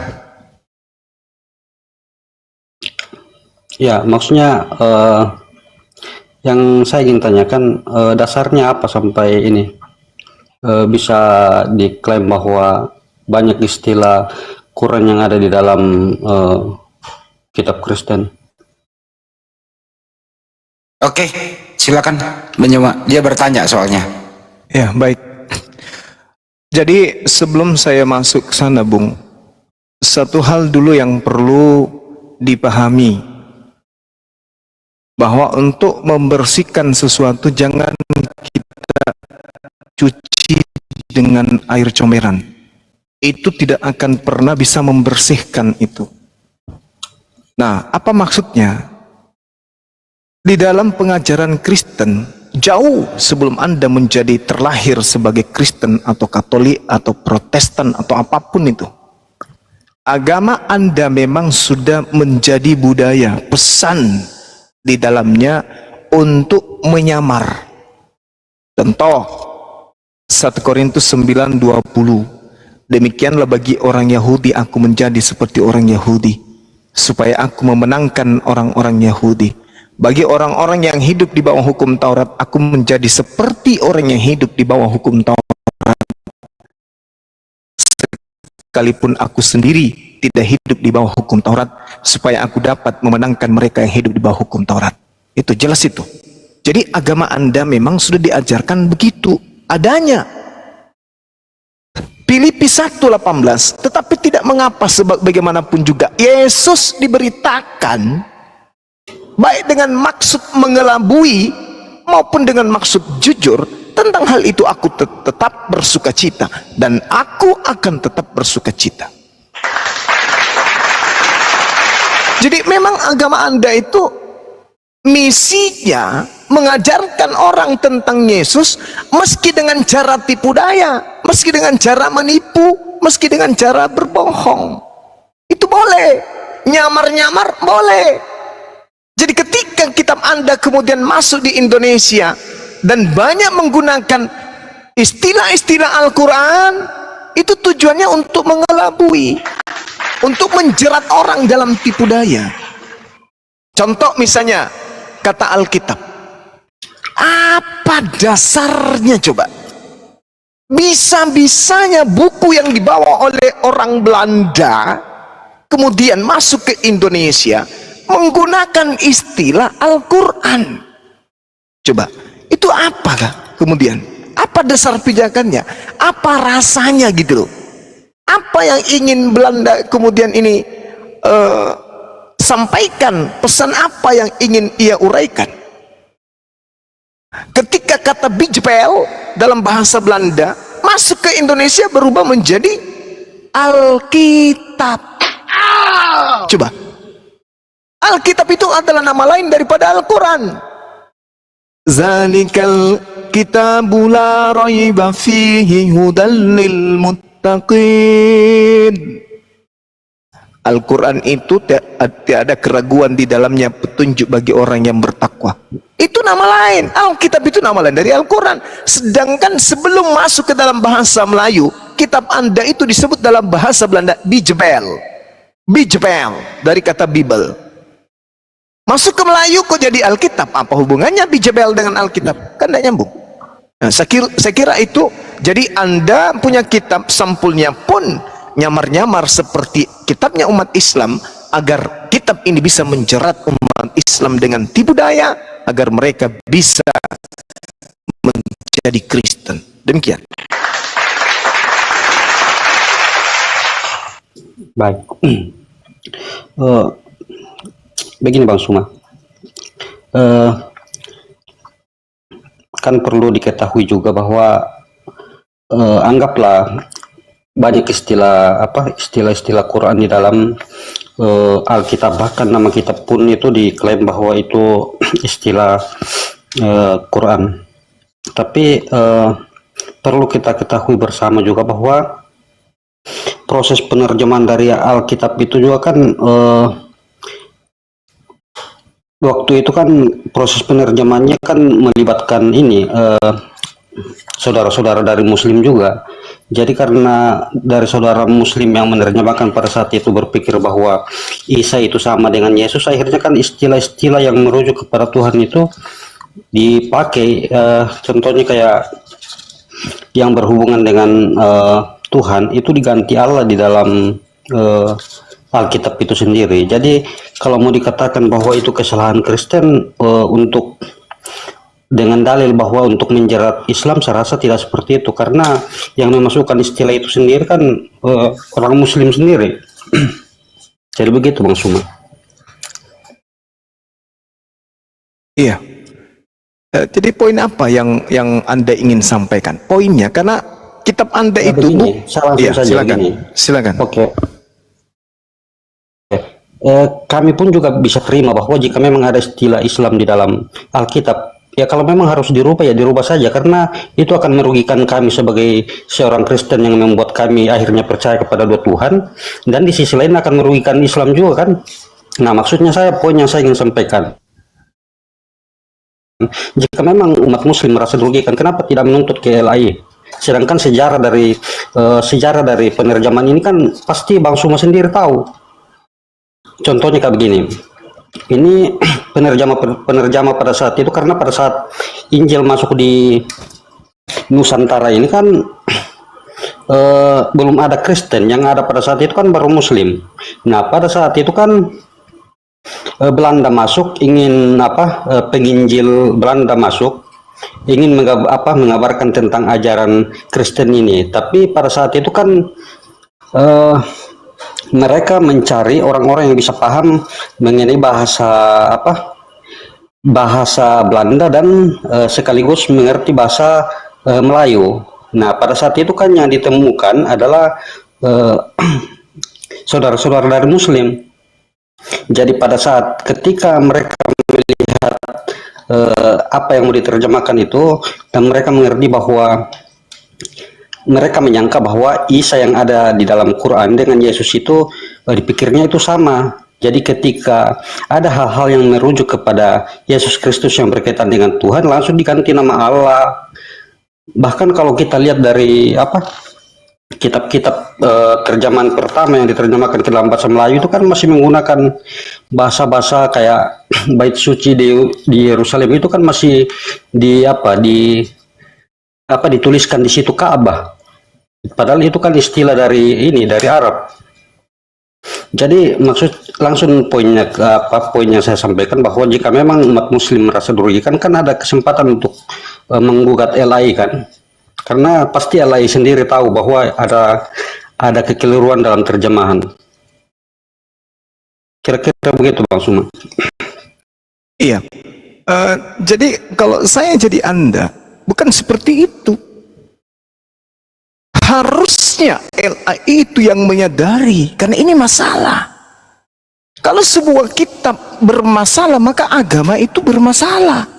Ya, maksudnya yang saya ingin tanyakan dasarnya apa sampai ini bisa diklaim bahwa banyak istilah Quran yang ada di dalam kitab Kristen. Oke, silakan Bang Juma. Dia bertanya soalnya. Ya, baik. Jadi sebelum saya masuk ke sana, Bung, satu hal dulu yang perlu dipahami, bahwa untuk membersihkan sesuatu jangan kita cuci dengan air comberan. Itu tidak akan pernah bisa membersihkan itu. Nah, apa maksudnya? Di dalam pengajaran Kristen, jauh sebelum Anda menjadi terlahir sebagai Kristen atau Katolik atau Protestan atau apapun itu, agama Anda memang sudah menjadi budaya, pesan di dalamnya untuk menyamar. Contoh 1 Korintus 9:20, demikianlah bagi orang Yahudi aku menjadi seperti orang Yahudi, supaya aku memenangkan orang-orang Yahudi. Bagi orang-orang yang hidup di bawah hukum Taurat, aku menjadi seperti orang yang hidup di bawah hukum Taurat, sekalipun aku sendiri tidak hidup di bawah hukum Taurat, supaya aku dapat memenangkan mereka yang hidup di bawah hukum Taurat. Itu jelas itu. Jadi agama Anda memang sudah diajarkan begitu adanya. Filipi 1:18, tetapi tidak mengapa sebagaimanapun juga Yesus diberitakan baik dengan maksud mengelabui maupun dengan maksud jujur. Tentang hal itu aku tetap bersuka cita, dan aku akan tetap bersuka cita. Jadi memang agama Anda itu misinya mengajarkan orang tentang Yesus, meski dengan cara tipu daya, meski dengan cara menipu, meski dengan cara berbohong. Itu boleh, nyamar-nyamar boleh. Jadi ketika kitab Anda kemudian masuk di Indonesia dan banyak menggunakan istilah-istilah Al-Quran, itu tujuannya untuk mengelabui, untuk menjerat orang dalam tipu daya. Contoh misalnya kata Alkitab, apa dasarnya coba? Bisa-bisanya buku yang dibawa oleh orang Belanda kemudian masuk ke Indonesia menggunakan istilah Al-Quran. Coba, itu apakah kemudian? Apa dasar pijakannya? Apa rasanya gitu loh? Apa yang ingin Belanda kemudian ini sampaikan? Pesan apa yang ingin ia uraikan? Ketika kata bijbel dalam bahasa Belanda masuk ke Indonesia berubah menjadi Alkitab. Coba, Alkitab itu adalah nama lain daripada Al-Quran. Zalikal kitabu la raiba fihi hudal lil muttaqin. Al-Quran itu tidak ada keraguan di dalamnya, petunjuk bagi orang yang bertakwa. Itu nama lain. Alkitab itu nama lain dari Al-Quran. Sedangkan sebelum masuk ke dalam bahasa Melayu, kitab Anda itu disebut dalam bahasa Belanda Bijbel. Bijbel dari kata Bible. Masuk ke Melayu kok jadi Alkitab? Apa hubungannya Bijbel dengan Alkitab? Kan tidak nyambung. Nah, saya kira itu. Jadi Anda punya kitab, sampulnya pun nyamar-nyamar seperti kitabnya umat Islam, agar kitab ini bisa menjerat umat Islam dengan tipu daya, agar mereka bisa menjadi Kristen. Demikian. Baik. Begini Bang Suma, kan perlu diketahui juga bahwa anggaplah banyak istilah Quran di dalam Alkitab, bahkan nama kitab pun itu diklaim bahwa itu istilah Quran. Tapi perlu kita ketahui bersama juga bahwa proses penerjemahan dari Alkitab itu juga kan waktu itu kan proses penerjemahannya kan melibatkan ini saudara-saudara dari Muslim juga. Jadi karena dari saudara Muslim yang menerjemahkan pada saat itu berpikir bahwa Isa itu sama dengan Yesus, akhirnya kan istilah-istilah yang merujuk kepada Tuhan itu dipakai. Contohnya kayak yang berhubungan dengan Tuhan itu diganti Allah di dalam Alkitab itu sendiri. Jadi kalau mau dikatakan bahwa itu kesalahan Kristen untuk dengan dalil bahwa untuk menjerat Islam, saya rasa tidak seperti itu, karena yang memasukkan istilah itu sendiri kan orang Muslim sendiri. Jadi begitu Bang Suma. Iya. Jadi poin apa yang Anda ingin sampaikan? Poinnya, karena kitab Anda Ya, itu begini, saya langsung saja silakan. begini. Silakan. Oke. Kami pun juga bisa terima bahwa jika memang ada istilah Islam di dalam Alkitab, ya kalau memang harus dirubah ya dirubah saja, karena itu akan merugikan kami sebagai seorang Kristen yang membuat kami akhirnya percaya kepada dua Tuhan, dan di sisi lain akan merugikan Islam juga kan. Nah, maksudnya poin yang saya ingin sampaikan, jika memang umat Muslim merasa dirugikan, kenapa tidak menuntut ke LAI? Sedangkan sejarah dari penerjemahan ini kan pasti Bang Suma sendiri tahu. Contohnya kayak begini. Ini penerjemah pada saat itu, karena pada saat Injil masuk di Nusantara ini kan belum ada Kristen, yang ada pada saat itu kan baru Muslim. Nah, pada saat itu kan Belanda masuk, ingin penginjil Belanda masuk, ingin mengabarkan tentang ajaran Kristen ini. Tapi pada saat itu kan mereka mencari orang-orang yang bisa paham mengenai bahasa Belanda dan sekaligus mengerti bahasa Melayu. Nah, pada saat itu kan yang ditemukan adalah saudara-saudara dari Muslim. Jadi pada saat ketika mereka melihat apa yang mau diterjemahkan itu, dan mereka mengerti bahwa mereka menyangka bahwa Isa yang ada di dalam Quran dengan Yesus itu dipikirnya itu sama. Jadi ketika ada hal-hal yang merujuk kepada Yesus Kristus yang berkaitan dengan Tuhan, langsung diganti nama Allah. Bahkan kalau kita lihat dari kitab-kitab terjemahan pertama yang diterjemahkan ke dalam bahasa Melayu itu kan masih menggunakan bahasa-bahasa kayak bait suci di Yerusalem itu kan masih dituliskan di situ Ka'bah. Padahal itu kan istilah dari Arab. Jadi langsung poin yang saya sampaikan bahwa jika memang umat Muslim merasa dirugikan, kan ada kesempatan untuk menggugat LAI kan, karena pasti LAI sendiri tahu bahwa ada kekeliruan dalam terjemahan. Kira-kira begitu Bang Suma. Iya. Jadi kalau saya jadi Anda, bukan seperti itu. Harusnya LAI itu yang menyadari, karena ini masalah. Kalau sebuah kitab bermasalah, maka agama itu bermasalah.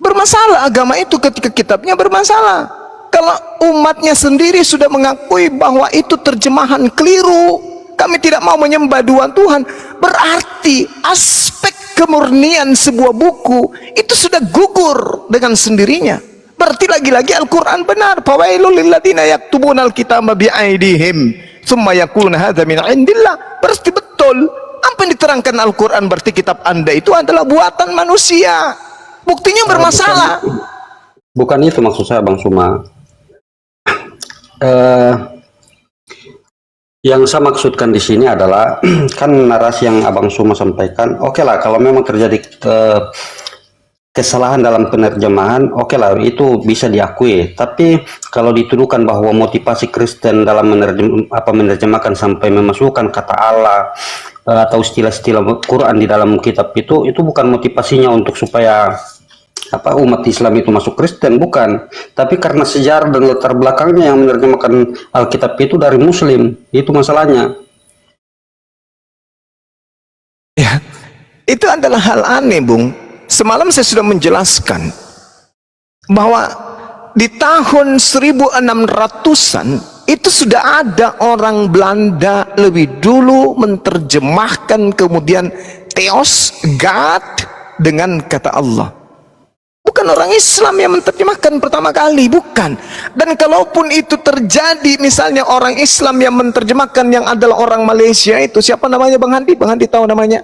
Bermasalah agama itu ketika kitabnya bermasalah. Kalau umatnya sendiri sudah mengakui bahwa itu terjemahan keliru, kami tidak mau menyembah dua Tuhan, berarti aspek kemurnian sebuah buku itu sudah gugur dengan sendirinya. Berarti lagi-lagi Al-Quran benar. Fawailul lilladzina yaktubuna al-kitaba bi'aidihim tsumma yaquluna hadza min indillah. Berarti betul apa yang diterangkan Al-Quran, berarti kitab Anda itu adalah buatan manusia. Buktinya bermasalah. Bukan itu maksud saya, Bang Suma. Yang saya maksudkan di sini adalah kan narasi yang Abang Suma sampaikan, oke lah kalau memang terjadi kesalahan dalam penerjemahan, oke lah itu bisa diakui. Tapi kalau dituduhkan bahwa motivasi Kristen dalam menerjemahkan sampai memasukkan kata Allah atau istilah-istilah Quran di dalam kitab itu bukan motivasinya untuk supaya umat Islam itu masuk Kristen, bukan, tapi karena sejarah dan latar belakangnya yang menerjemahkan Alkitab itu dari Muslim, itu masalahnya. Ya, itu adalah hal aneh, Bung. Semalam saya sudah menjelaskan bahwa di tahun 1600-an itu sudah ada orang Belanda lebih dulu menerjemahkan kemudian Theos, God, dengan kata Allah. Bukan orang Islam yang menerjemahkan pertama kali, bukan. Dan kalaupun itu terjadi, misalnya orang Islam yang menerjemahkan yang adalah orang Malaysia itu, siapa namanya Bang Handi? Bang Handi tahu namanya?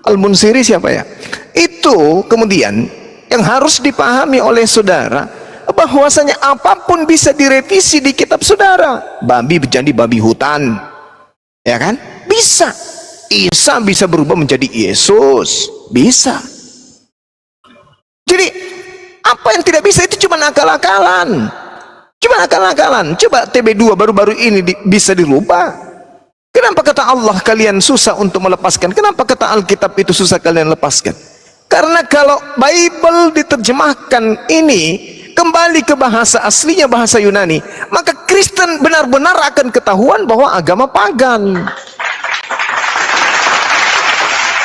Al-Munsiri siapa ya? Itu kemudian yang harus dipahami oleh saudara, bahwasanya apapun bisa direvisi di kitab saudara. Babi menjadi babi hutan, ya kan? Bisa. Isa bisa berubah menjadi Yesus, bisa. Jadi apa yang tidak bisa itu cuma akal-akalan, coba TB2 baru-baru ini bisa dirubah. Kenapa kata Allah kalian susah untuk melepaskan? Kenapa kata Alkitab itu susah kalian lepaskan? Karena kalau Bible diterjemahkan ini kembali ke bahasa aslinya, bahasa Yunani, maka Kristen benar-benar akan ketahuan bahwa agama pagan.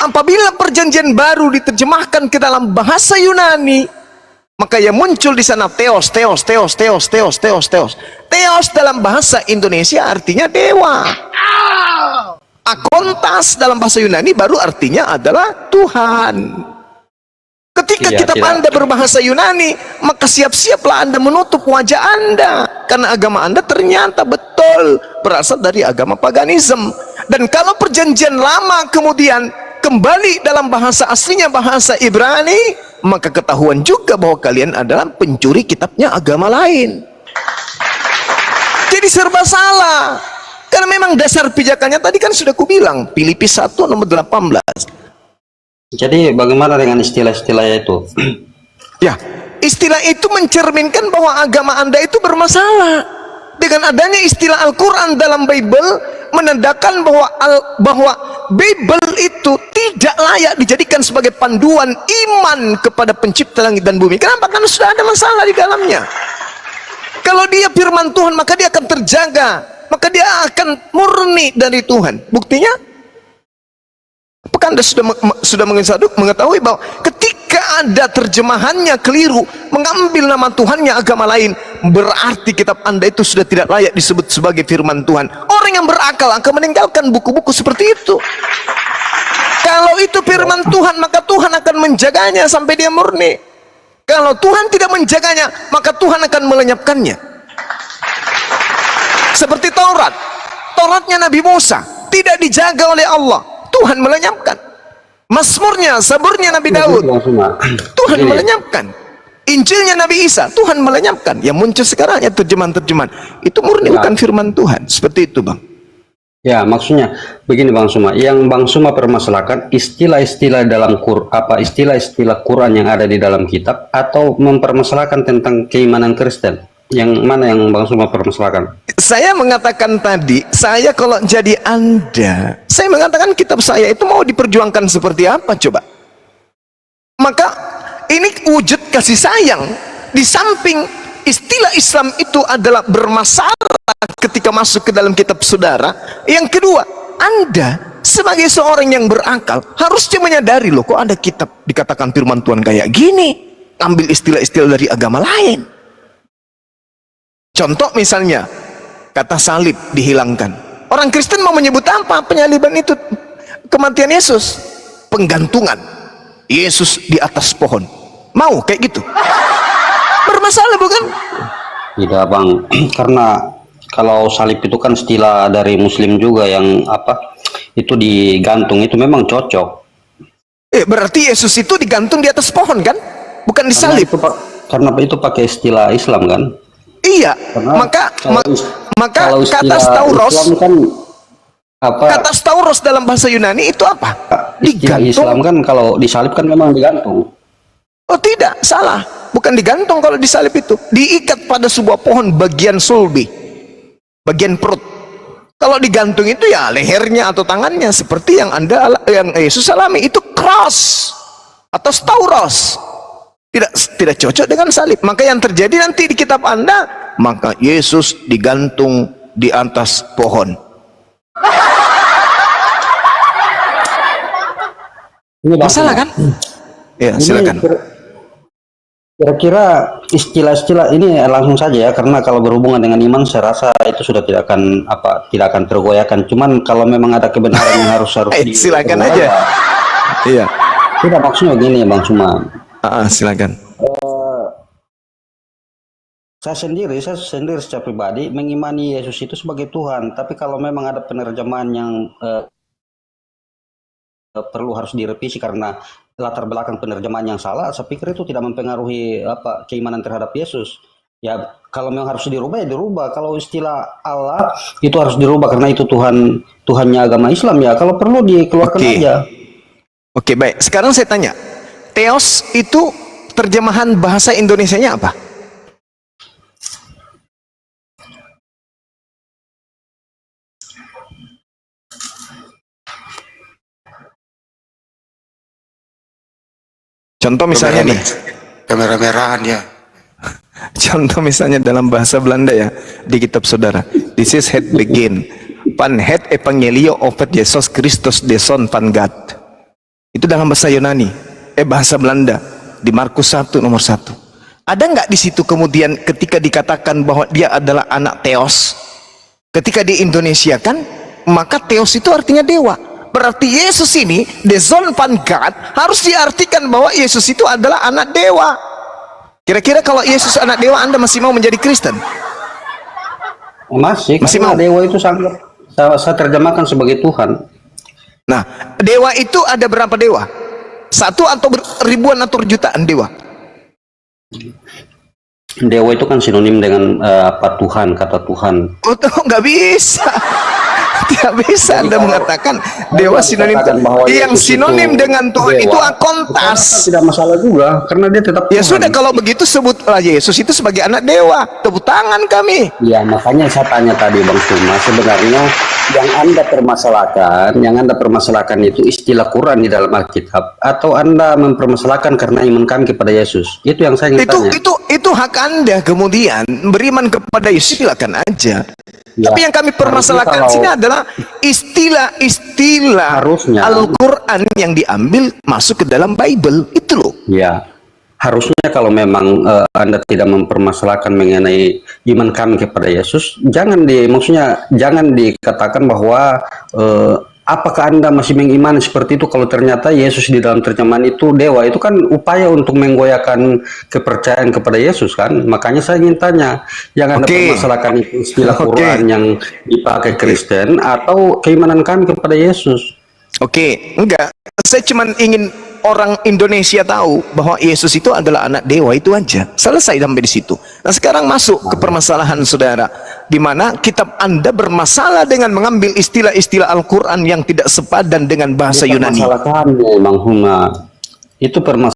Apabila perjanjian baru diterjemahkan ke dalam bahasa Yunani, maka yang muncul di sana Theos. Theos dalam bahasa Indonesia artinya dewa. Akontas dalam bahasa Yunani baru artinya adalah Tuhan. Ketika kitab Anda berbahasa Yunani, maka siap-siaplah Anda menutup wajah Anda, karena agama Anda ternyata betul berasal dari agama paganisme. Dan kalau perjanjian lama kemudian kembali dalam bahasa aslinya, bahasa Ibrani, maka ketahuan juga bahwa kalian adalah pencuri kitabnya agama lain. Jadi serba salah. Karena memang dasar pijakannya tadi kan sudah kubilang, Filipi 1 nomor 18. Jadi bagaimana dengan istilah-istilahnya itu? Ya, istilah itu mencerminkan bahwa agama Anda itu bermasalah. Dengan adanya istilah Al-Quran dalam Bible menandakan bahwa Bible itu tidak layak dijadikan sebagai panduan iman kepada pencipta langit dan bumi. Kenapa? Karena sudah ada masalah di dalamnya. Kalau dia firman Tuhan, maka dia akan terjaga, maka dia akan murni dari Tuhan. Buktinya, apakah Anda sudah mengetahui bahwa ketika ada terjemahannya keliru, mengambil nama Tuhannya agama lain, berarti kitab Anda itu sudah tidak layak disebut sebagai firman Tuhan. Orang yang berakal akan meninggalkan buku-buku seperti itu. Kalau itu firman Tuhan, maka Tuhan akan menjaganya sampai dia murni. Kalau Tuhan tidak menjaganya, maka Tuhan akan melenyapkannya. Seperti Tauratnya Nabi Musa tidak dijaga oleh Allah, Tuhan melenyapkan. Mazmurnya, Zaburnya Nabi Daud, Tuhan melenyapkan. Injilnya Nabi Isa, Tuhan melenyapkan. Yang muncul sekarang ya terjemahan-terjemahan itu murni bukan firman Tuhan. Seperti itu, Bang. Ya, maksudnya begini Bang Suma, yang Bang Suma permasalahkan istilah-istilah dalam istilah-istilah Quran yang ada di dalam kitab, atau mempermasalahkan tentang keimanan Kristen. Yang mana yang Bang Suma permasalahkan? Saya mengatakan tadi, saya kalau jadi Anda, saya mengatakan kitab saya itu mau diperjuangkan seperti apa coba? Maka ini wujud kasih sayang. Di samping istilah Islam itu adalah bermasalah ketika masuk ke dalam kitab saudara, yang kedua, Anda sebagai seorang yang berakal harusnya menyadari, loh kok ada kitab dikatakan firman Tuhan kayak gini, ambil istilah-istilah dari agama lain. Contoh misalnya kata salib dihilangkan, orang Kristen mau menyebut apa penyaliban itu? Kematian Yesus, penggantungan Yesus di atas pohon, mau kayak gitu? Bermasalah bukan? Tidak bang, karena kalau salib itu kan istilah dari Muslim juga yang apa itu digantung, itu memang cocok. Berarti Yesus itu digantung di atas pohon kan? Bukan disalib. Karena itu pakai istilah Islam kan? Iya. Karena maka kalau kata stauros Islam kan apa? Kata stauros dalam bahasa Yunani itu apa? Istilah Islam kan kalau disalib kan memang digantung. Oh tidak, salah. Bukan digantung kalau disalib itu. Diikat pada sebuah pohon bagian sulbi, bagian perut. Kalau digantung itu ya lehernya atau tangannya, seperti yang Yesus alami. Itu cross atau stauros. Tidak cocok dengan salib. Maka yang terjadi nanti di kitab Anda, maka Yesus digantung di atas pohon. Masalah kan? Ya, silakan. Kira-kira istilah-istilah ini langsung saja ya, karena kalau berhubungan dengan iman saya rasa itu sudah tidak akan tergoyahkan. Cuman kalau memang ada kebenaran yang harus silakan aja. Iya. Tidak, maksudnya gini Bang Suma. Silakan. Saya sendiri secara pribadi mengimani Yesus itu sebagai Tuhan. Tapi kalau memang ada penerjemahan yang perlu harus direvisi karena latar belakang penerjemahan yang salah, saya pikir itu tidak mempengaruhi keimanan terhadap Yesus. Ya kalau memang harus dirubah ya dirubah. Kalau istilah Allah itu harus dirubah karena itu Tuhannya agama Islam, ya kalau perlu dikeluarkan aja. Oke, baik. Sekarang saya tanya, Theos itu terjemahan bahasa Indonesianya apa? Contoh misalnya nih, Kemerah-merahan ya. contoh misalnya dalam bahasa Belanda ya, di kitab saudara, this is het begin van het evangelio over Jesus Christus de Son van God. Itu dalam bahasa Yunani, bahasa Belanda, di Markus 1 nomor 1. Ada nggak di situ kemudian ketika dikatakan bahwa dia adalah anak Theos? Ketika di Indonesia kan, maka Theos itu artinya dewa. Berarti Yesus ini, the Son van God, harus diartikan bahwa Yesus itu adalah anak dewa. Kira-kira kalau Yesus anak dewa, Anda masih mau menjadi Kristen? Masih mau. Dewa itu saya terjemahkan sebagai Tuhan. Nah, dewa itu ada berapa dewa? Satu atau ribuan atau jutaan dewa? Dewa itu kan sinonim dengan Tuhan, kata Tuhan. Oh, nggak bisa. Tidak bisa Anda mengatakan dewa sinonim. Yang sinonim dengan Tuhan itu akontas. Tidak masalah juga, karena dia tetap Tuhan. Ya sudah, kalau begitu sebutlah Yesus itu sebagai anak dewa. Tepuk tangan kami. Ya makanya saya tanya tadi Bang Suma, sebenarnya yang Anda permasalahkan itu istilah Quran di dalam Alkitab, atau Anda mempermasalahkan karena iman kami kepada Yesus? Itu yang saya ingin tanya. Itu hak Anda kemudian beriman kepada Yesus, silakan aja. Ya, tapi yang kami permasalahkan sini adalah istilah-istilah Al-Quran yang diambil masuk ke dalam Bible itu loh. Ya, harusnya kalau memang Anda tidak mempermasalahkan mengenai iman kami kepada Yesus, jangan dikatakan bahwa apakah Anda masih mengimani seperti itu kalau ternyata Yesus di dalam terjemahan itu dewa. Itu kan upaya untuk menggoyahkan kepercayaan kepada Yesus kan. Makanya saya ingin tanya, yang Anda permasalahkan itu istilah Quran yang dipakai Kristen atau keimanan kami kepada Yesus? Enggak. Saya cuma ingin orang Indonesia tahu bahwa Yesus itu adalah anak dewa, itu aja. Selesai sampai di situ. Nah, sekarang masuk ke permasalahan saudara, di mana kitab Anda bermasalah dengan mengambil istilah-istilah Al-Quran yang tidak sepadan dengan bahasa Yunani. Itu permasalahan Bang Huma. Itu permasalahan